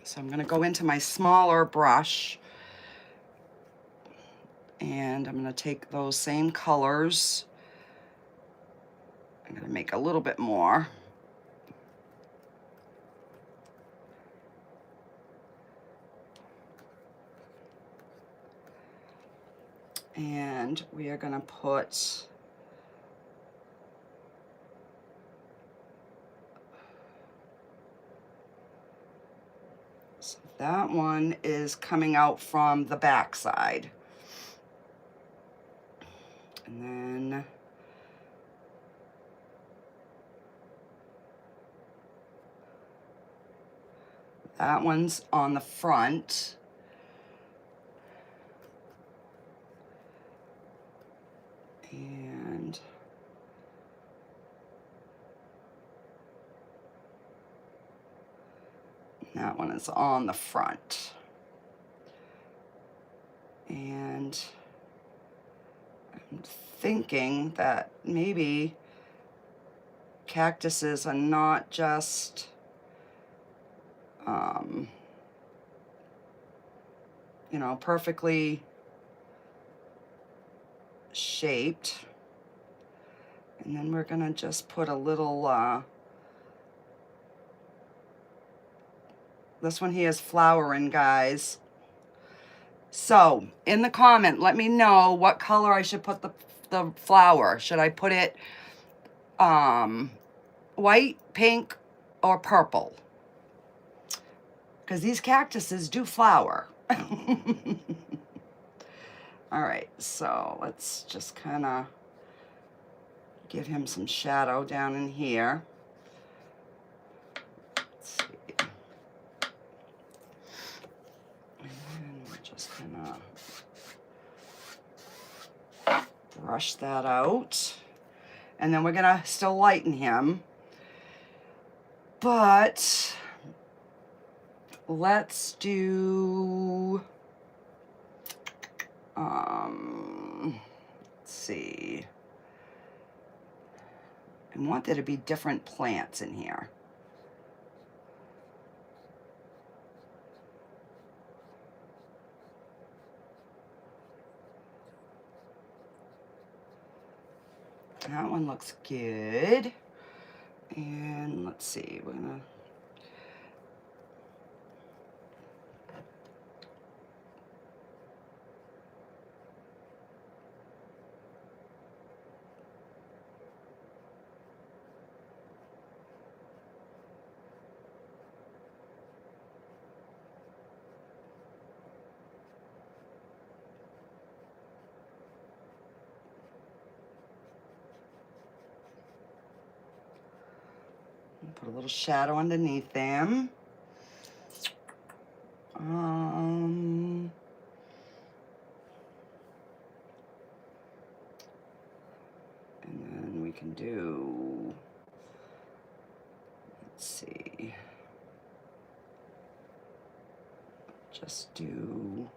So I'm gonna go into my smaller brush and I'm gonna take those same colors. I'm gonna make a little bit more. And we are gonna put so that one is coming out from the back side. And then that one's on the front. And that one is on the front. And I'm thinking that maybe cactuses are not just you know, perfectly shaped. And then we're gonna just put a little this one here is flowering, guys. So in the comment, let me know what color I should put the flower. Should I put it white, pink, or purple? Because these cactuses do flower. All right, so let's just kind of give him some shadow down in here. Let's see. And then we're just gonna brush that out. And then we're gonna still lighten him. But let's do, let's see. I want there to be different plants in here. That one looks good. And let's see, we're gonna put a little shadow underneath them. can do, let's see, just do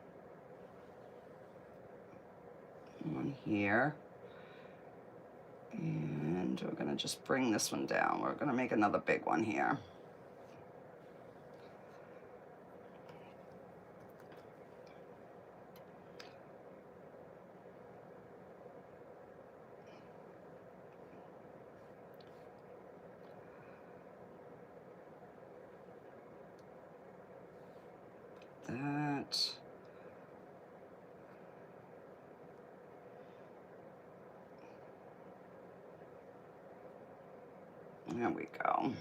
one here. And we're going to just bring this one down. We're going to make another big one here. That. There we go.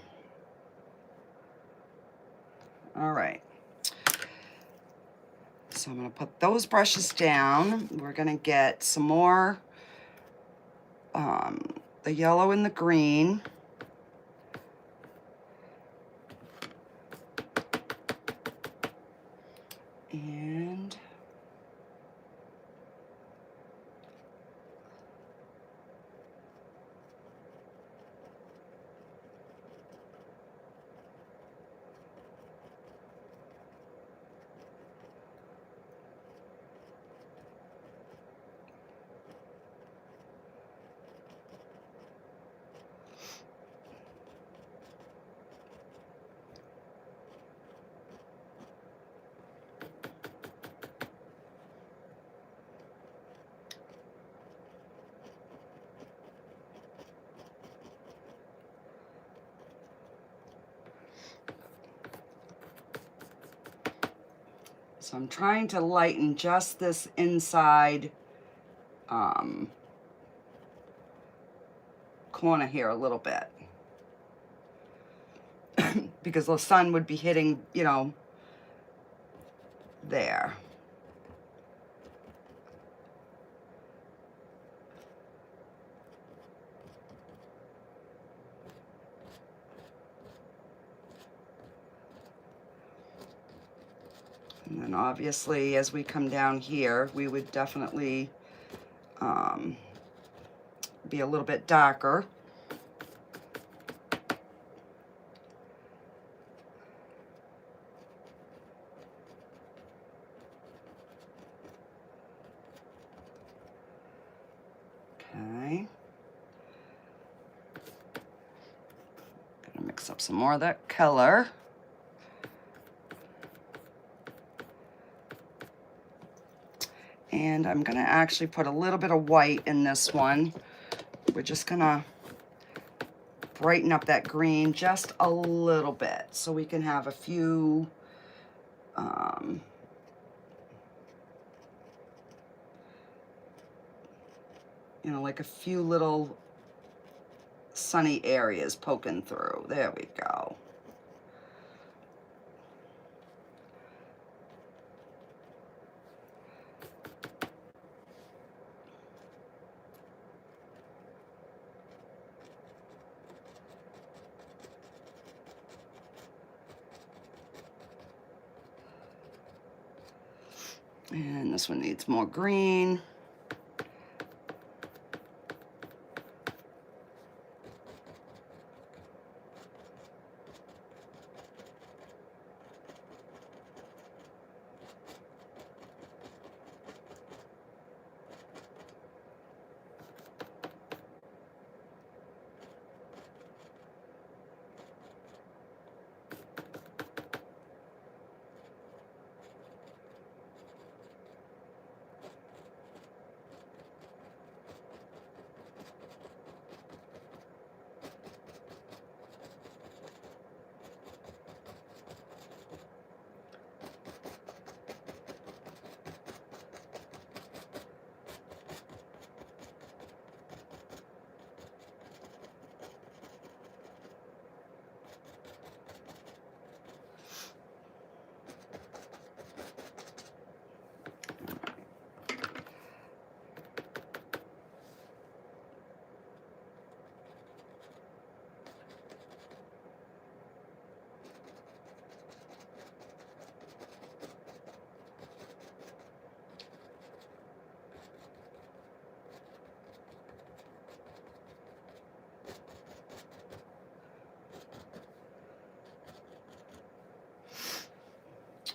All right. So I'm going to put those brushes down. We're going to get some more, the yellow and the green. So I'm trying to lighten just this inside corner here a little bit. Because the sun would be hitting, you know, there. And then obviously as we come down here, we would definitely be a little bit darker. Okay. Gonna mix up some more of that color. And I'm gonna actually put a little bit of white in this one. We're just gonna brighten up that green just a little bit so we can have a few you know, like a few little sunny areas poking through. There we go. And this one needs more green.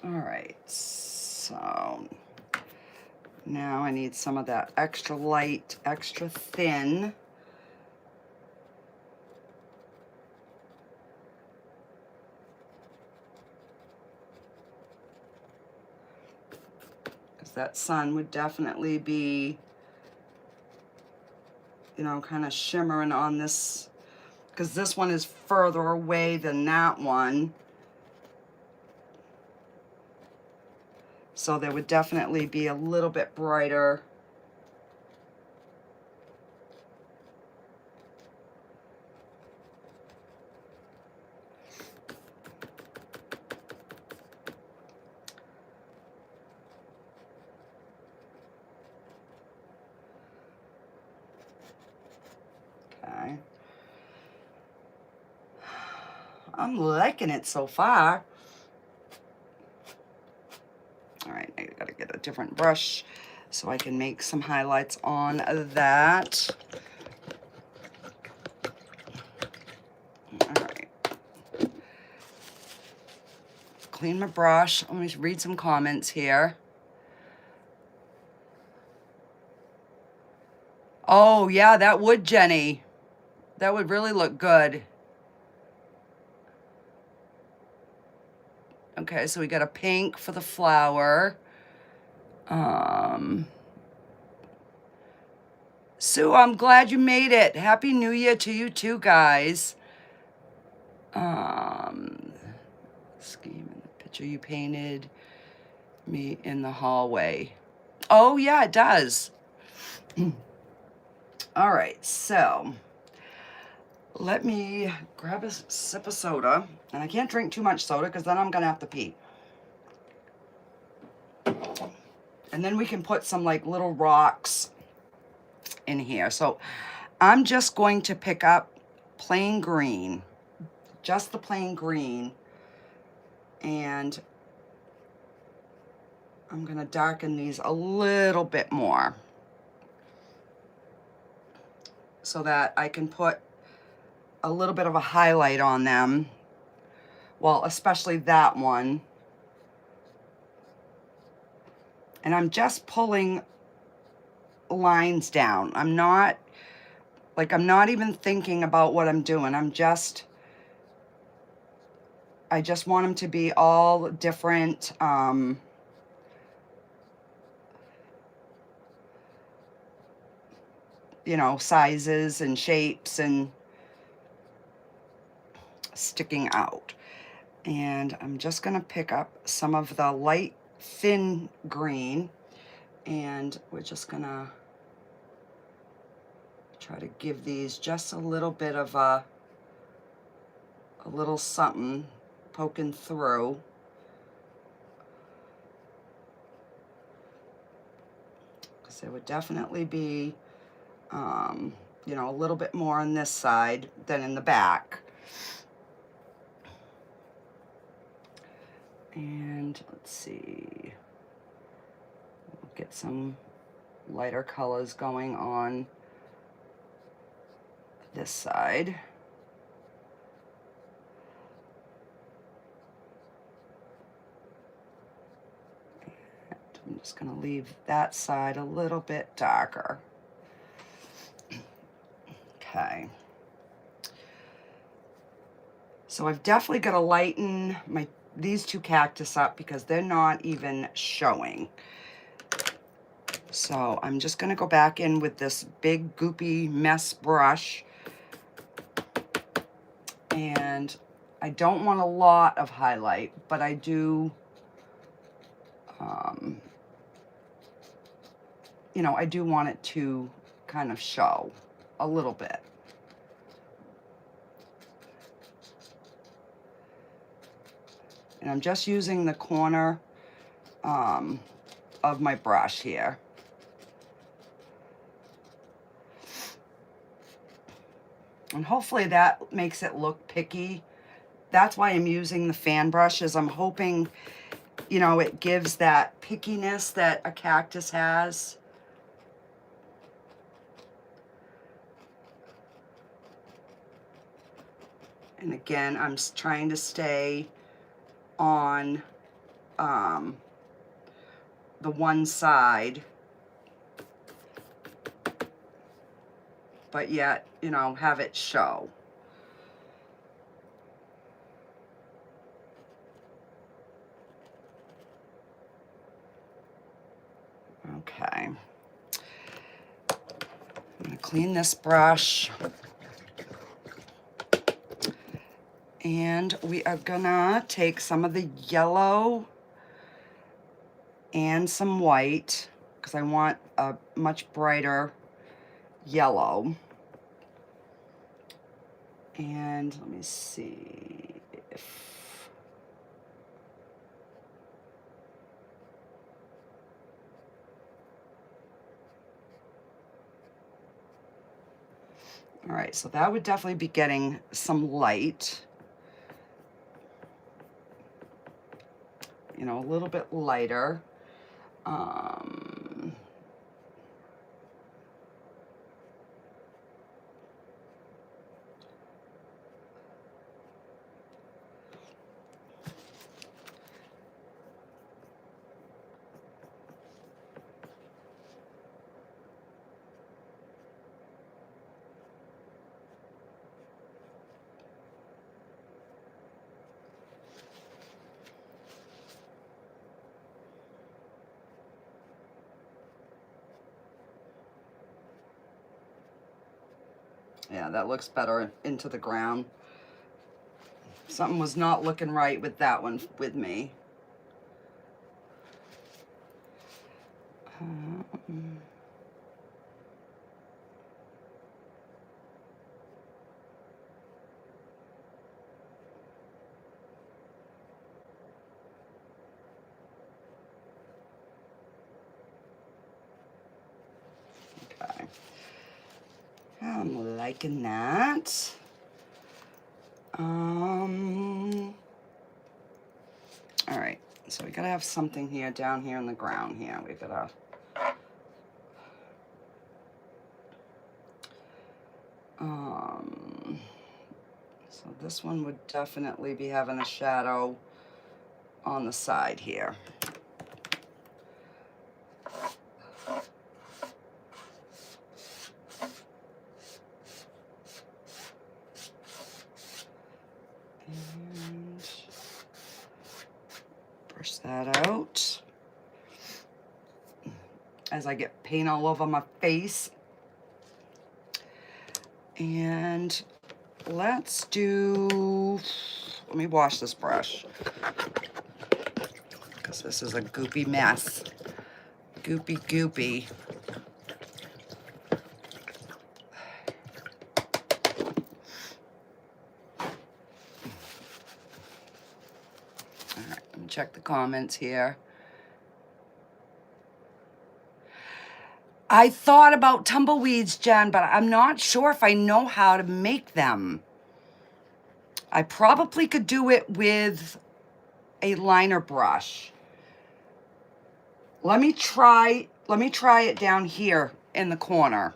All right, so now I need some of that extra light, extra thin. Because that sun would definitely be, you know, kind of shimmering on this, because this one is further away than that one. So there would definitely be a little bit brighter. Okay. I'm liking it so far. All right, I gotta get a different brush so I can make some highlights on that. All right. Clean my brush. Let me read some comments here. Oh, yeah, that would, Jenny. That would really look good. Okay, so we got a pink for the flower. Sue, I'm glad you made it. Happy New Year to you too, guys. Scheme in the picture you painted me in the hallway. Oh, yeah, it does. All right, so let me grab a sip of soda. And I can't drink too much soda because then I'm going to have to pee. And then we can put some like little rocks in here. So I'm just going to pick up plain green, just the plain green, and I'm gonna darken these a little bit more so that I can put a little bit of a highlight on them. Well, especially that one. And I'm just pulling lines down. I'm not even thinking about what I'm doing. I just want them to be all different, you know, sizes and shapes and sticking out. And I'm just gonna pick up some of the light thin green, and we're just gonna try to give these just a little bit of a little something poking through. Because there would definitely be, you know, a little bit more on this side than in the back. And let's see, we'll get some lighter colors going on this side. And I'm just going to leave that side a little bit darker. Okay. So I've definitely got to lighten these two cactus up because they're not even showing. So I'm just going to go back in with this big goopy mess brush. And I don't want a lot of highlight, but I do, you know, I do want it to kind of show a little bit. And I'm just using the corner of my brush here. And hopefully that makes it look picky. That's why I'm using the fan brushes. I'm hoping, you know, it gives that pickiness that a cactus has. And again, I'm trying to stay on the one side, but yet, you know, have it show. Okay. I'm gonna clean this brush. And we are gonna take some of the yellow and some white, because I want a much brighter yellow. And let me see if... All right, so that would definitely be getting some light. You know, a little bit lighter. Yeah, that looks better into the ground. Something was not looking right with that one with me. Okay. I'm liking that. All right, so we gotta have something here, down here in the ground here. We gotta, so this one would definitely be having a shadow on the side here. And brush that out as I get paint all over my face. And let's do, let me wash this brush, because this is a goopy mess. Goopy, goopy. All right, let me check the comments here. I thought about tumbleweeds, Jen, but I'm not sure if I know how to make them. I probably could do it with a liner brush. Let me try it down here in the corner.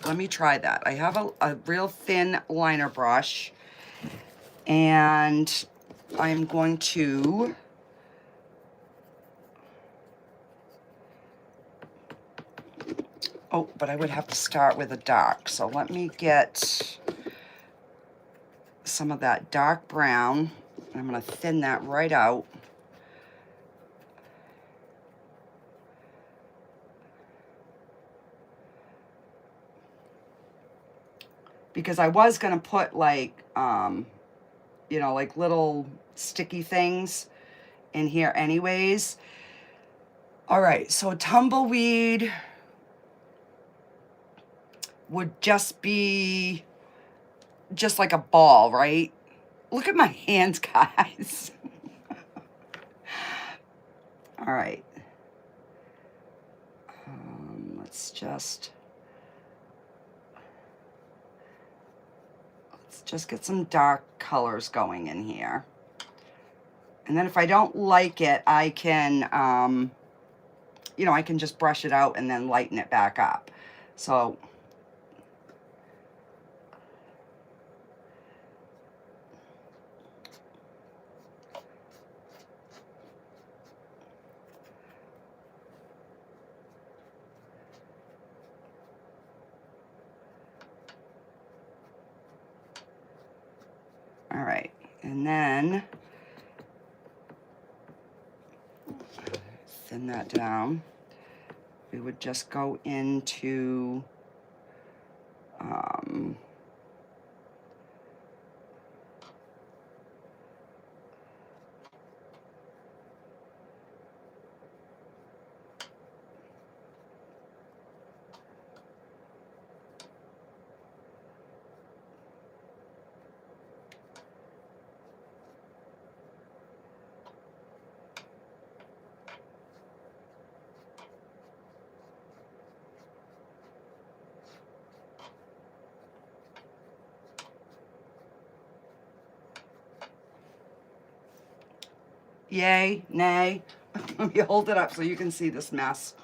Let me try that. I have a real thin liner brush, and I'm going to oh, but I would have to start with a dark. So let me get some of that dark brown. I'm gonna thin that right out. Because I was gonna put like, you know, like little sticky things in here anyways. All right, so tumbleweed would just be just like a ball, right? Look at my hands, guys. All right. Let's just get some dark colors going in here. And then if I don't like it, I can, you know, I can just brush it out and then lighten it back up. So And then thin that down. We would just go into yay, nay. Let me hold it up so you can see this mess.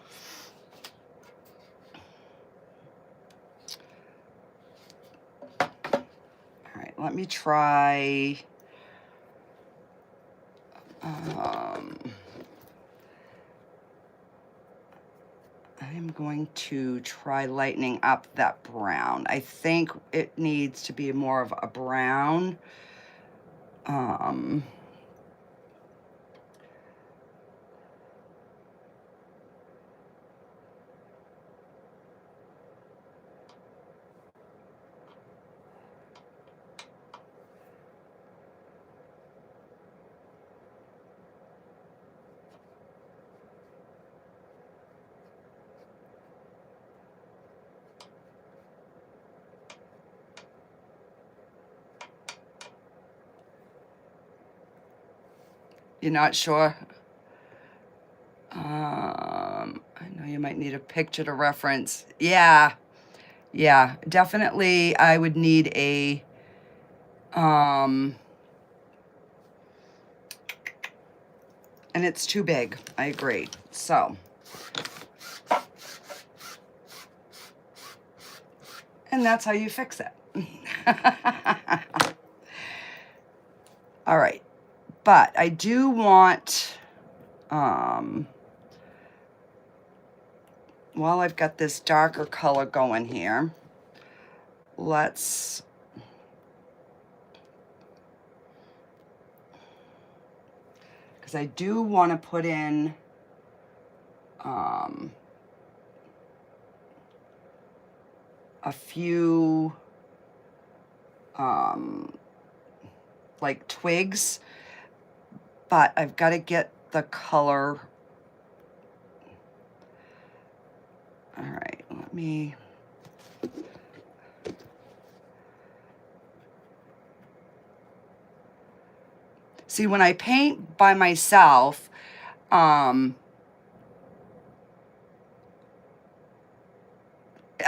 All right, let me try. I'm going to try lightening up that brown. I think it needs to be more of a brown. You're not sure? I know you might need a picture to reference. Yeah, definitely I would need a, and it's too big, I agree. So, and that's how you fix it. All right, but I do want, while I've got this darker color going here, let's, because I do want to put in a few like twigs, but I've got to get the color. All right, let me, see, when I paint by myself,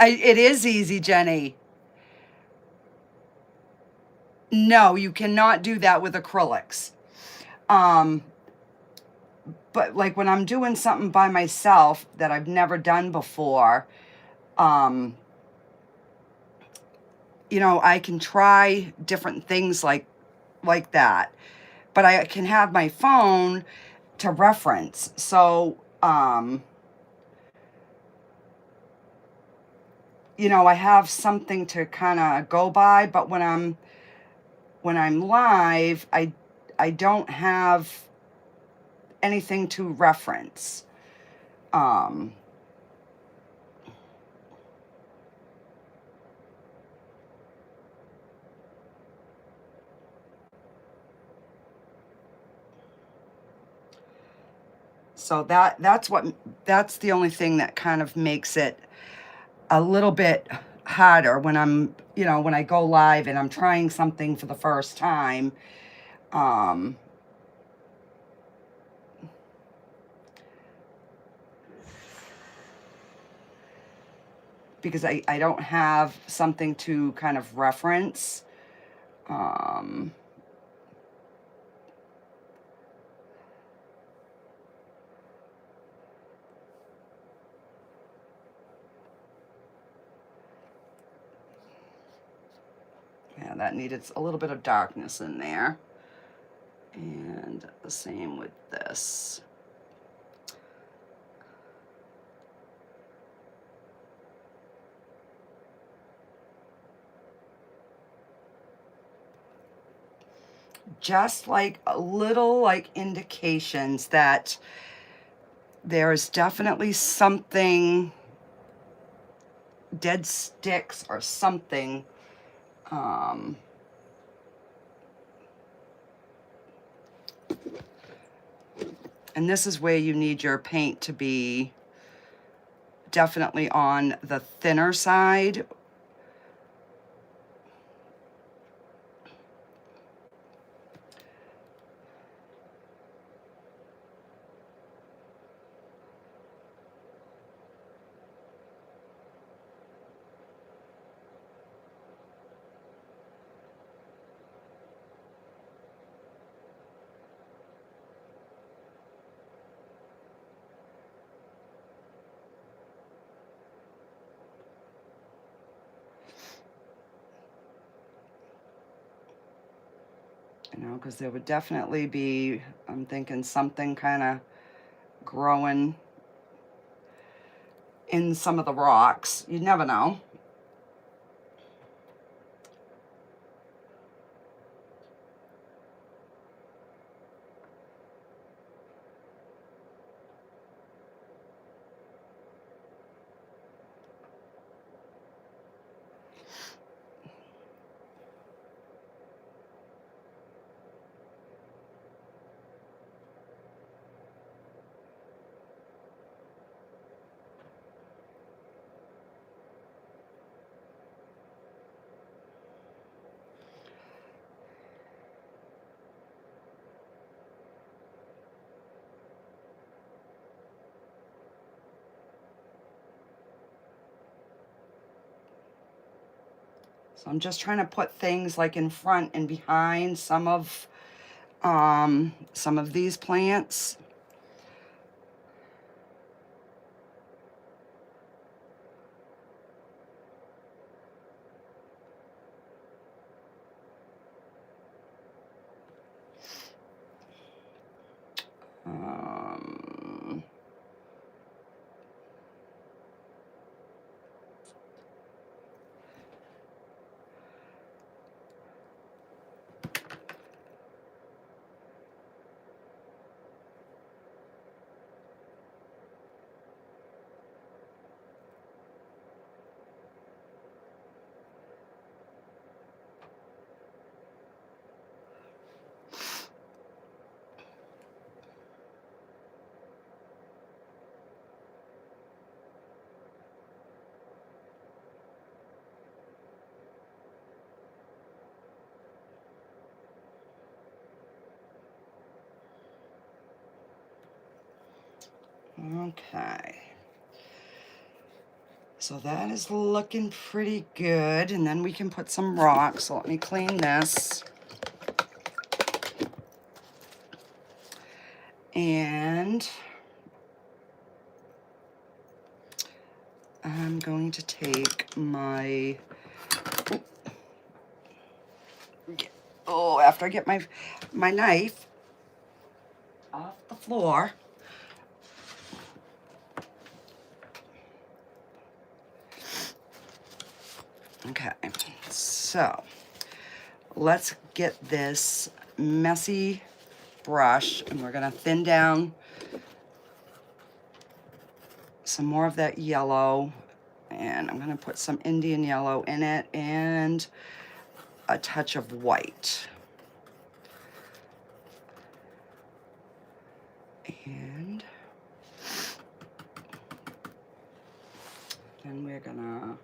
it is easy, Jenny. No, you cannot do that with acrylics. But like when I'm doing something by myself that I've never done before, you know, I can try different things like that. But I can have my phone to reference. So, you know, I have something to kind of go by, but when I'm live, I don't have anything to reference. So that's the only thing that kind of makes it a little bit harder when I'm, you know, when I go live and I'm trying something for the first time. Because I don't have something to kind of reference. Yeah, that needed a little bit of darkness in there. And the same with this. just like a little like indications that there is definitely something, dead sticks or something. And this is where you need your paint to be definitely on the thinner side. You know, because there would definitely be, I'm thinking something kind of growing in some of the rocks. You never know. So I'm just trying to put things like in front and behind some of these plants. Okay. So that is looking pretty good. And then we can put some rocks. So let me clean this. And I'm going to take my, after I get my knife off the floor. Okay, so let's get this messy brush and we're gonna thin down some more of that yellow, and I'm gonna put some Indian yellow in it and a touch of white. And then we're gonna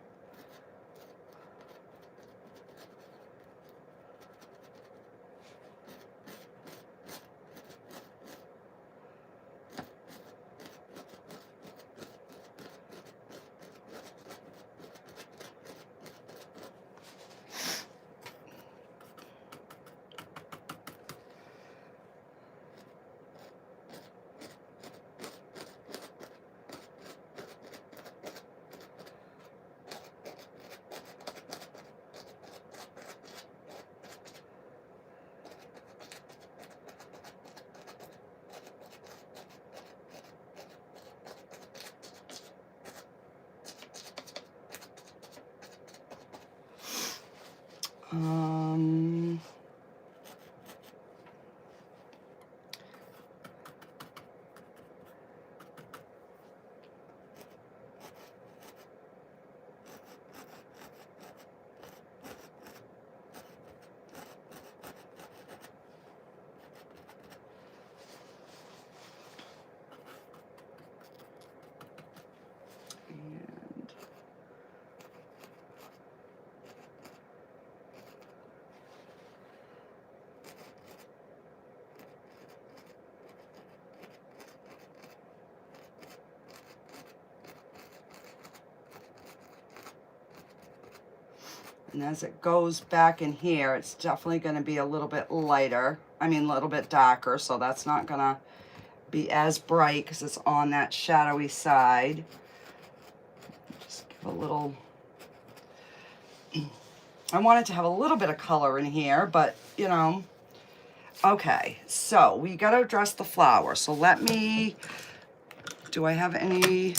And as it goes back in here, it's definitely going to be a little bit lighter. I mean, a little bit darker, so that's not going to be as bright because it's on that shadowy side. Just give a little... I wanted to have a little bit of color in here, but, you know. Okay, so we got to address the flower. So let me... Do I have any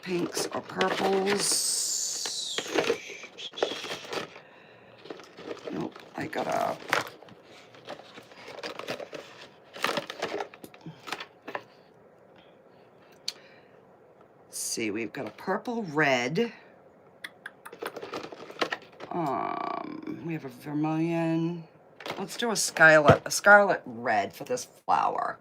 pinks or purples? Nope, I gotta... Let's see, we've got a purple red. We have a vermilion. Let's do a scarlet red for this flower.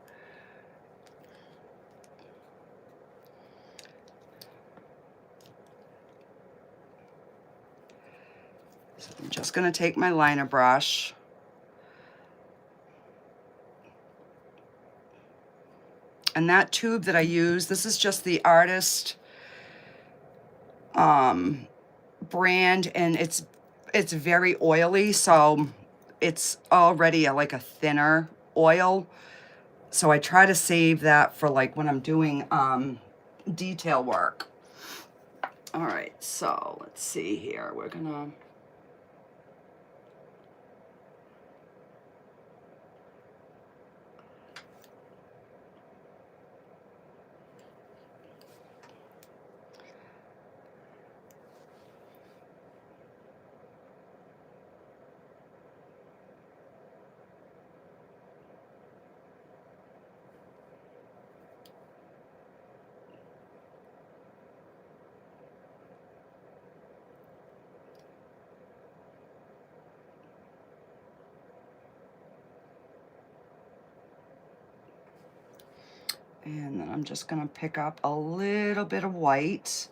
So I'm just going to take my liner brush. And that tube that I use, this is just the Artist brand, and it's very oily, so it's already like a thinner oil. So I try to save that for like when I'm doing detail work. All right, so let's see here. We're gonna... And then I'm just gonna pick up a little bit of white.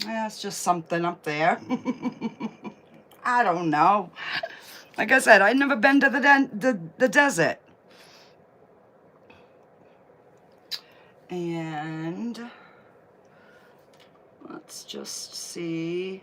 Yeah, it's just something up there. I don't know. Like I said, I've never been to the desert. And let's just see.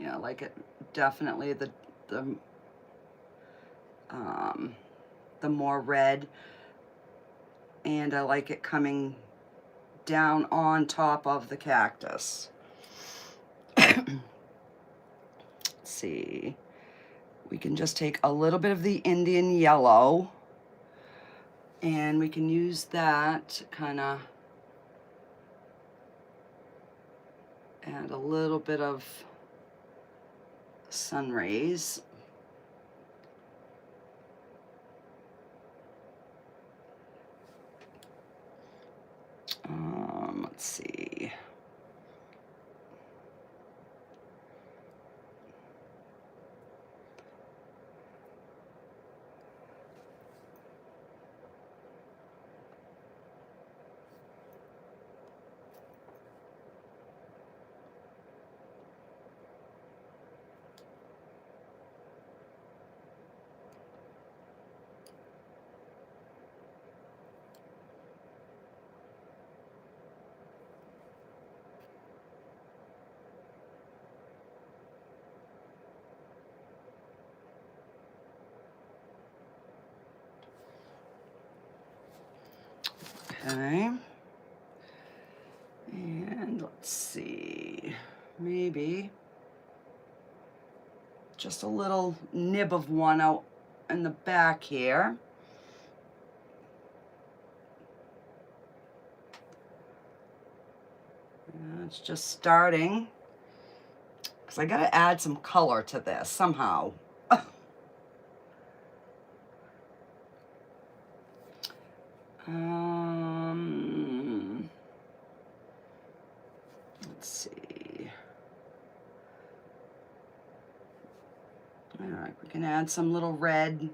Yeah, I like it definitely the more red, and I like it coming down on top of the cactus. Let's see, we can just take a little bit of the Indian yellow, and we can use that to kind of add a little bit of sun rays. Let's see. Okay, and let's see, maybe just a little nib of one out in the back here. It's just starting, because I got to add some color to this somehow. Let's see. All right, we can add some little red,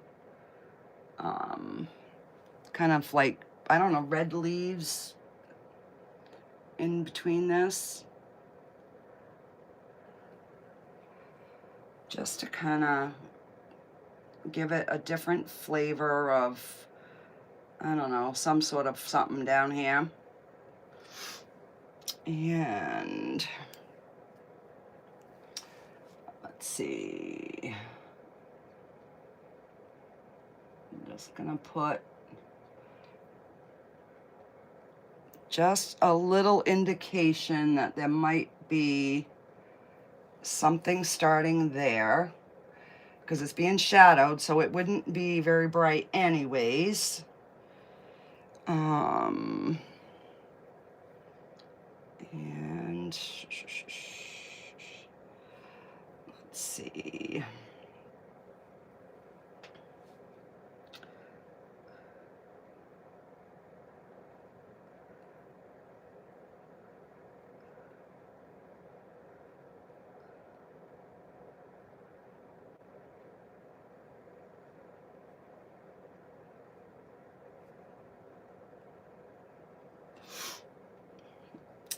kind of like, I don't know, red leaves in between this. Just to kind of give it a different flavor of, I don't know, some sort of something down here. And let's see. I'm just gonna put just a little indication that there might be something starting there, because it's being shadowed, so it wouldn't be very bright anyways. And let's see.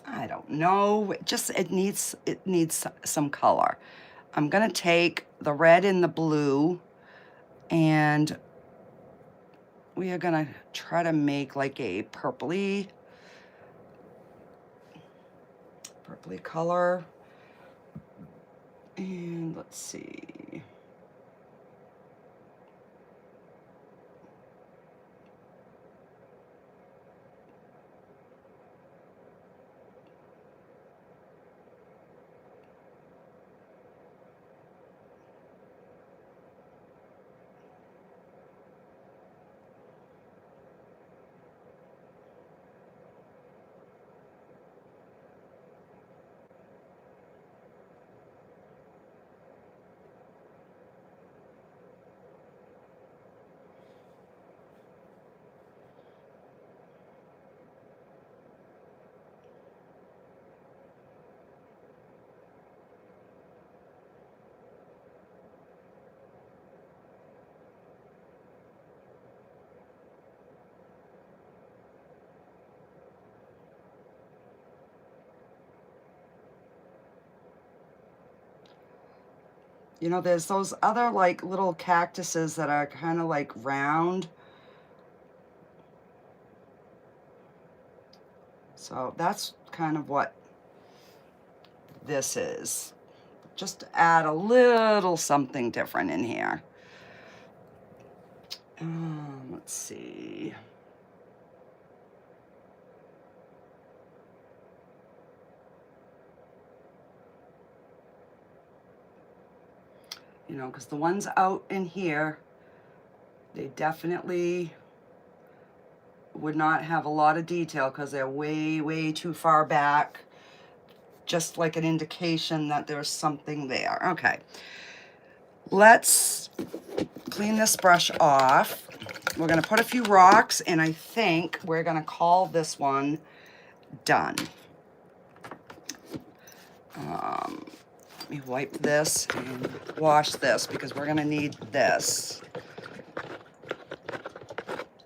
I don't know, it needs some color. I'm gonna take the red and the blue, and we are gonna try to make like a purpley color. And let's see. You know, there's those other like little cactuses that are kind of like round. So that's kind of what this is. Just to add a little something different in here. Let's see. You know, because the ones out in here, they definitely would not have a lot of detail because they're way, way too far back. Just like an indication that there's something there. Okay, let's clean this brush off. We're gonna put a few rocks, and I think we're gonna call this one done. Let me wipe this and wash this, because we're gonna need this.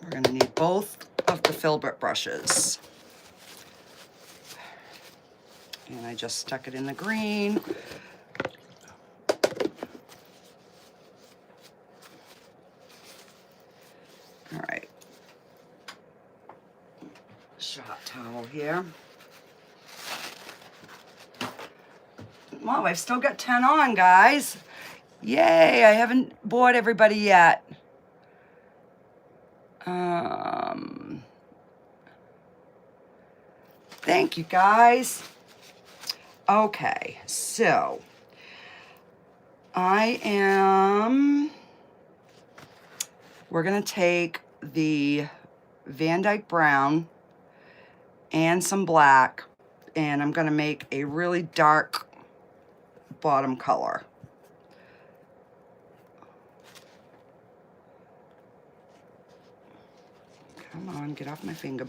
We're gonna need both of the filbert brushes. And I just stuck it in the green. All right. Shot towel here. Wow, I've still got 10 on, guys. Yay, I haven't bored everybody yet. Thank you, guys. Okay, so we're gonna take the Van Dyke Brown and some black, and I'm gonna make a really dark bottom color. Come on, get off my finger.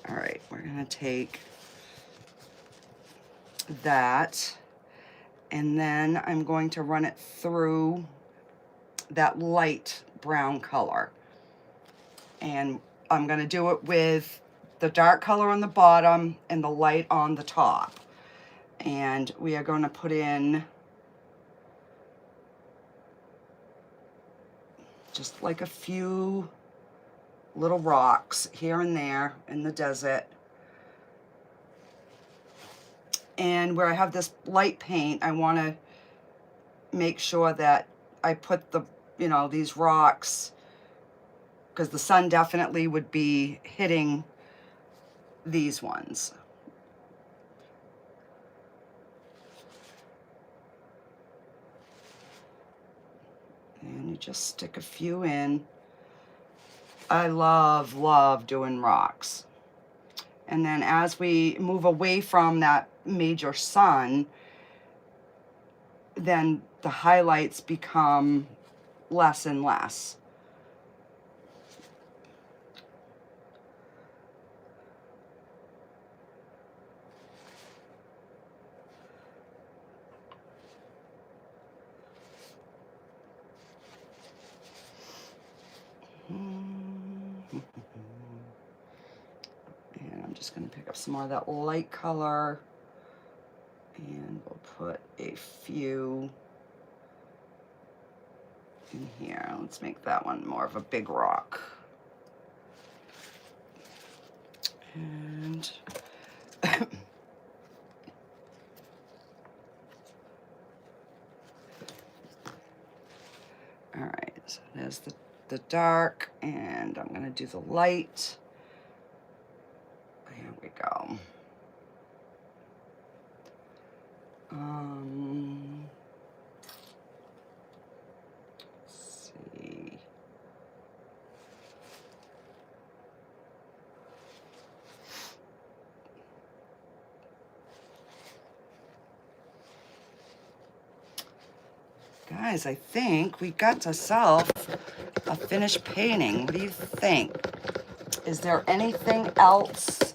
All right, we're gonna take that, and then I'm going to run it through that light brown color. And I'm gonna do it with the dark color on the bottom and the light on the top. And we are gonna put in just like a few little rocks here and there in the desert. And where I have this light paint, I want to make sure that I put the, you know, these rocks, because the sun definitely would be hitting these ones. And you just stick a few in. I love doing rocks. And then as we move away from that major sun, then the highlights become less and less. And I'm just going to pick up some more of that light color, and we'll put a few in here. Let's make that one more of a big rock. And all right, so there's the dark, and I'm going to do the light. Here we go. Let's see. Guys, I think we got ourselves a finished painting. What do you think? Is there anything else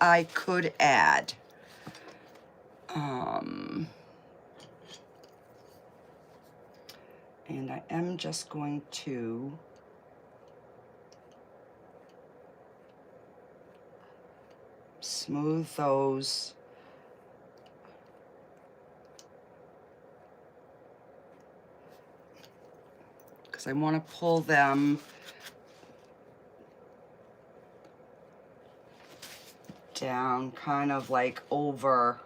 I could add? And I am just going to smooth those because I want to pull them down kind of like over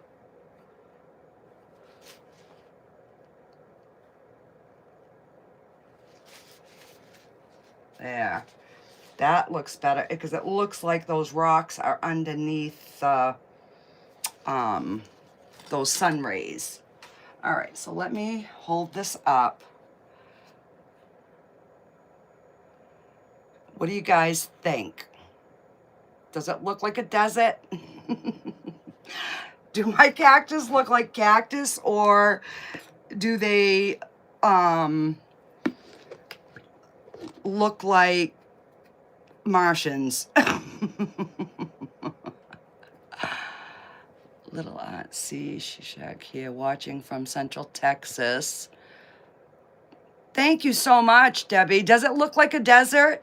there. That looks better because it looks like those rocks are underneath those sun rays. All right, so let me hold this up. What do you guys think? Does it look like a desert? Do my cactus look like cactus, or do they look like Martians? Little Aunt C. Shishak here, watching from Central Texas. Thank you so much, Debbie. Does it look like a desert?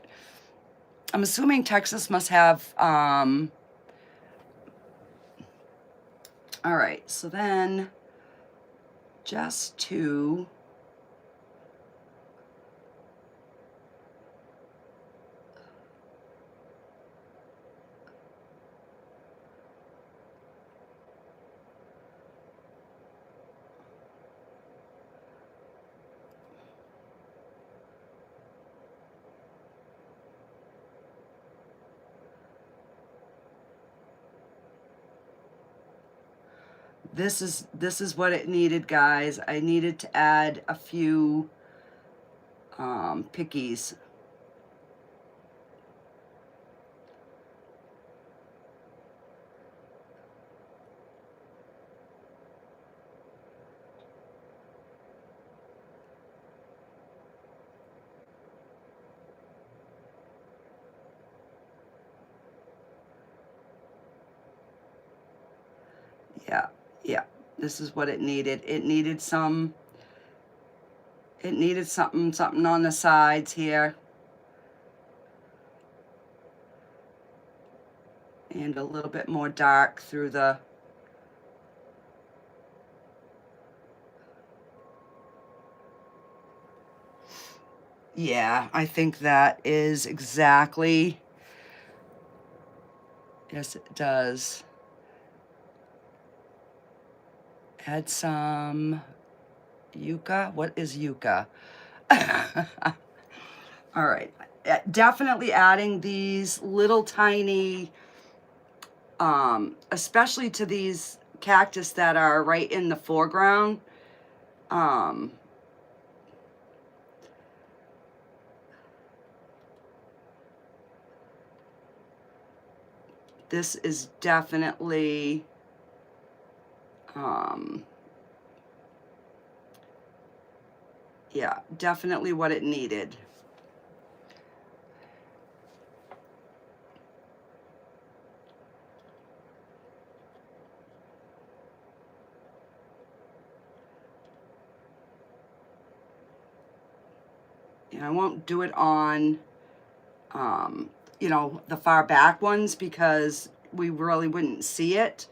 I'm assuming Texas must have, all right, so then just to this is what it needed, guys. I needed to add a few pickies. Yeah, yeah, this is what it needed. It needed something on the sides here. And a little bit more dark through the, yeah, I think that is exactly, yes it does. Add some yucca. What is yucca? All right, definitely adding these little tiny, especially to these cactus that are right in the foreground. This is definitely, yeah, definitely what it needed. And I won't do it on, you know, the far back ones because we really wouldn't see it.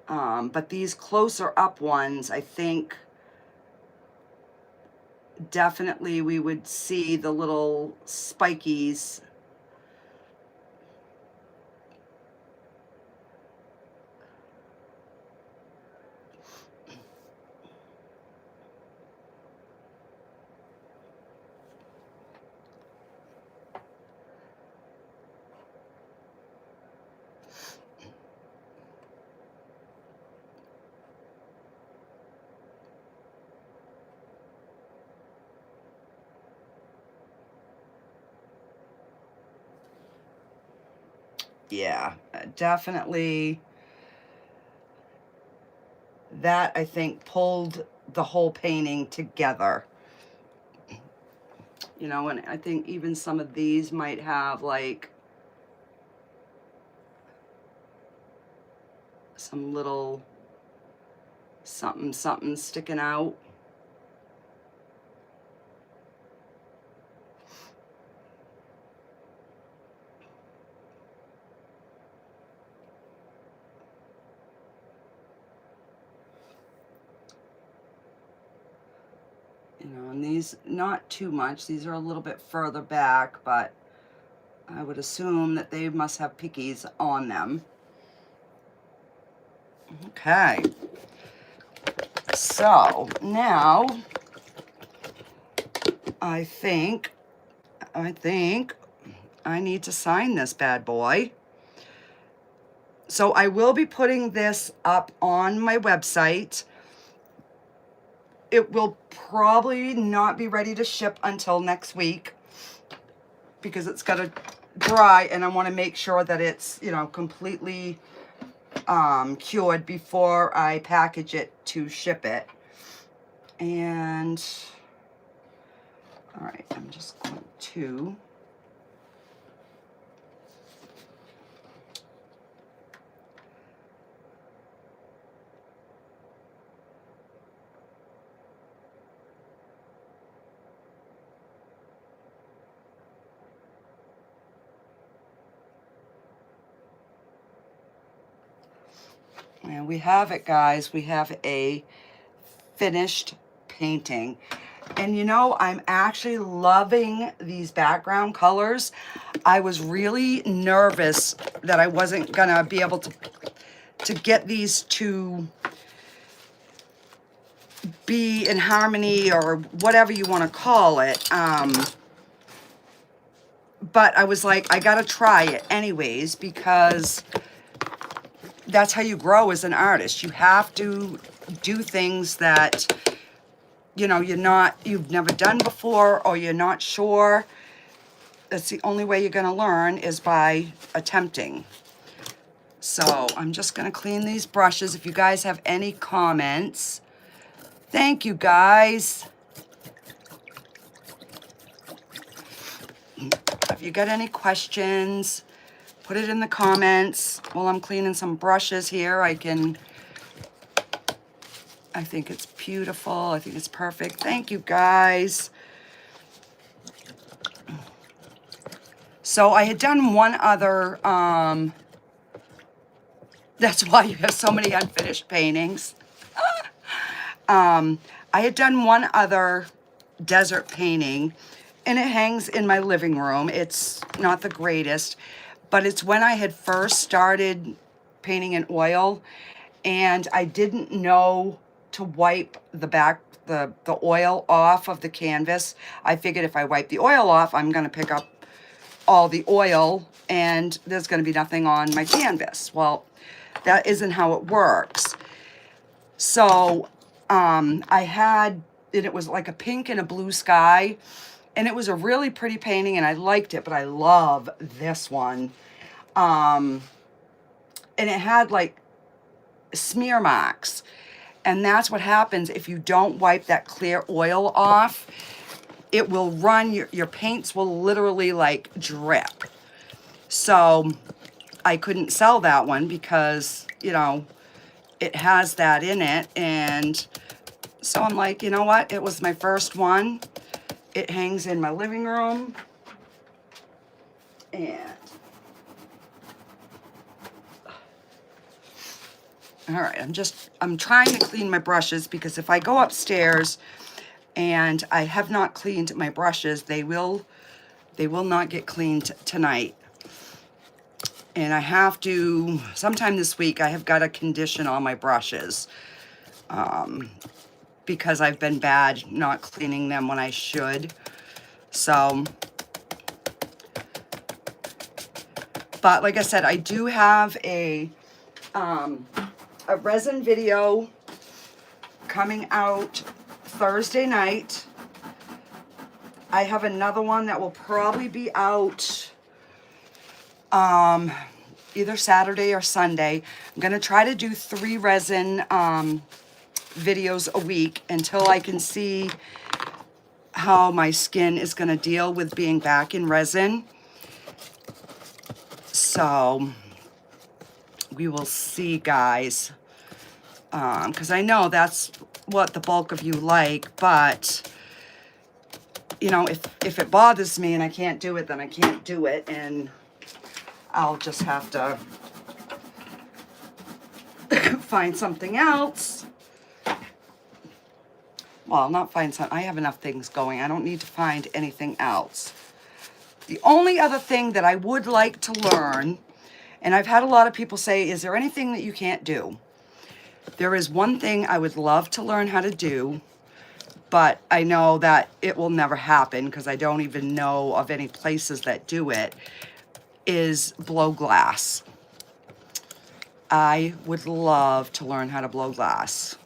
But these closer up ones, I think definitely we would see the little spikies. Yeah, definitely. That, I think, pulled the whole painting together. You know, and I think even some of these might have like some little something sticking out. You know, and these, not too much. These are a little bit further back, but I would assume that they must have pickies on them. Okay. So now I think I need to sign this bad boy. So I will be putting this up on my website. It will probably not be ready to ship until next week because it's got to dry, and I want to make sure that it's, you know, completely cured before I package it to ship it. And all right, I'm just going to and we have it, guys. We have a finished painting. And you know, I'm actually loving these background colors. I was really nervous that I wasn't gonna be able to get these to be in harmony or whatever you want to call it. But I was like, I gotta try it anyways because that's how you grow as an artist. You have to do things that, you know, you've never done before, or you're not sure. That's the only way you're gonna learn, is by attempting. So I'm just gonna clean these brushes. If you guys have any comments, thank you guys. If you got any questions, put it in the comments. While I'm cleaning some brushes here, I can I think it's beautiful. I think it's perfect. Thank you, guys. So I had done one other, that's why you have so many unfinished paintings. I had done one other desert painting, and it hangs in my living room. It's not the greatest, but it's when I had first started painting in oil, and I didn't know to wipe the oil off of the canvas. I figured if I wipe the oil off, I'm going to pick up all the oil and there's going to be nothing on my canvas. Well, that isn't how it works. So I had, and it was like a pink and a blue sky, and it was a really pretty painting and I liked it, but I love this one. And it had like smear marks, and that's what happens if you don't wipe that clear oil off. It will run, your paints will literally like drip. So I couldn't sell that one because, you know, it has that in it. And so I'm like, you know what? It was my first one. It hangs in my living room. And all right, I'm trying to clean my brushes, because if I go upstairs and I have not cleaned my brushes, they will not get cleaned tonight. And I have to, sometime this week, I have got to condition all my brushes, because I've been bad not cleaning them when I should. So, but like I said, I do have a resin video coming out Thursday night. I have another one that will probably be out either Saturday or Sunday. I'm going to try to do 3 resin videos a week until I can see how my skin is going to deal with being back in resin. So we will see, guys, because I know that's what the bulk of you like, but you know, if it bothers me and I can't do it, then I can't do it, and I'll just have to find something else. Well, not find something. I have enough things going. I don't need to find anything else. The only other thing that I would like to learn, and I've had a lot of people say, is there anything that you can't do? There is one thing I would love to learn how to do, but I know that it will never happen because I don't even know of any places that do it, is blow glass. I would love to learn how to blow glass,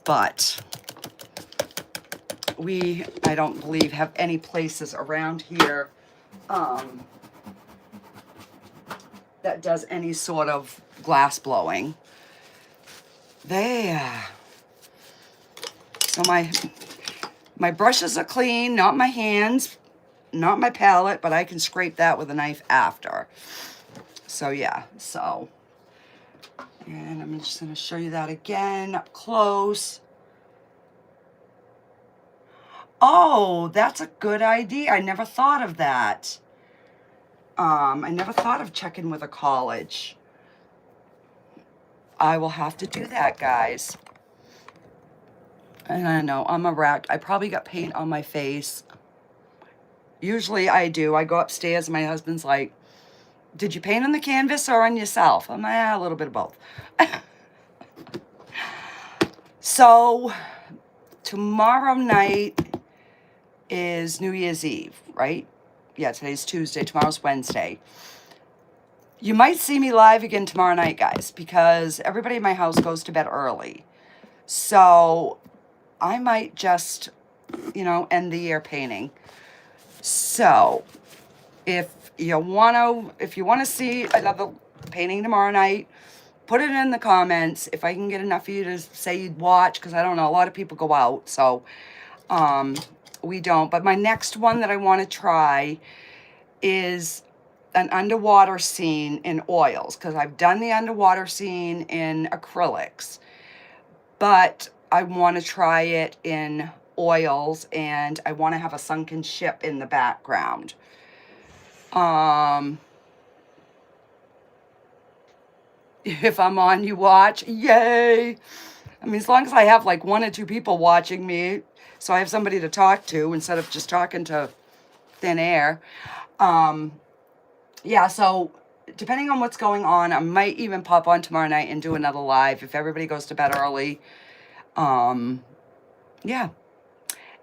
but I don't believe, have any places around here that does any sort of glass blowing. There. So my brushes are clean, not my hands, not my palette, but I can scrape that with a knife after. So yeah, so, and I'm just gonna show you that again up close. Oh, that's a good idea. I never thought of that. I never thought of checking with a college. I will have to do that, guys. And I know, I'm a wreck. I probably got paint on my face. Usually I do. I go upstairs and my husband's like, did you paint on the canvas or on yourself? I'm like, a little bit of both. So, tomorrow night is New Year's Eve, right? Yeah, today's Tuesday, tomorrow's Wednesday. You might see me live again tomorrow night, guys, because everybody in my house goes to bed early. So I might just, you know, end the year painting. So if you want to see another painting tomorrow night, put it in the comments. If I can get enough of you to say you'd watch, because I don't know, a lot of people go out, so we don't. But my next one that I want to try is an underwater scene in oils, because I've done the underwater scene in acrylics, but I want to try it in oils, and I want to have a sunken ship in the background. If I'm on, you watch. Yay! I mean, as long as I have like 1 or 2 people watching me, so I have somebody to talk to instead of just talking to thin air. Yeah, so depending on what's going on, I might even pop on tomorrow night and do another live if everybody goes to bed early. Yeah.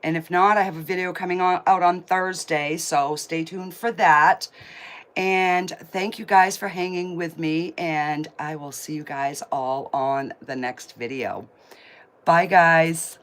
And if not, I have a video coming out on Thursday, so stay tuned for that. And thank you guys for hanging with me, and I will see you guys all on the next video. Bye, guys.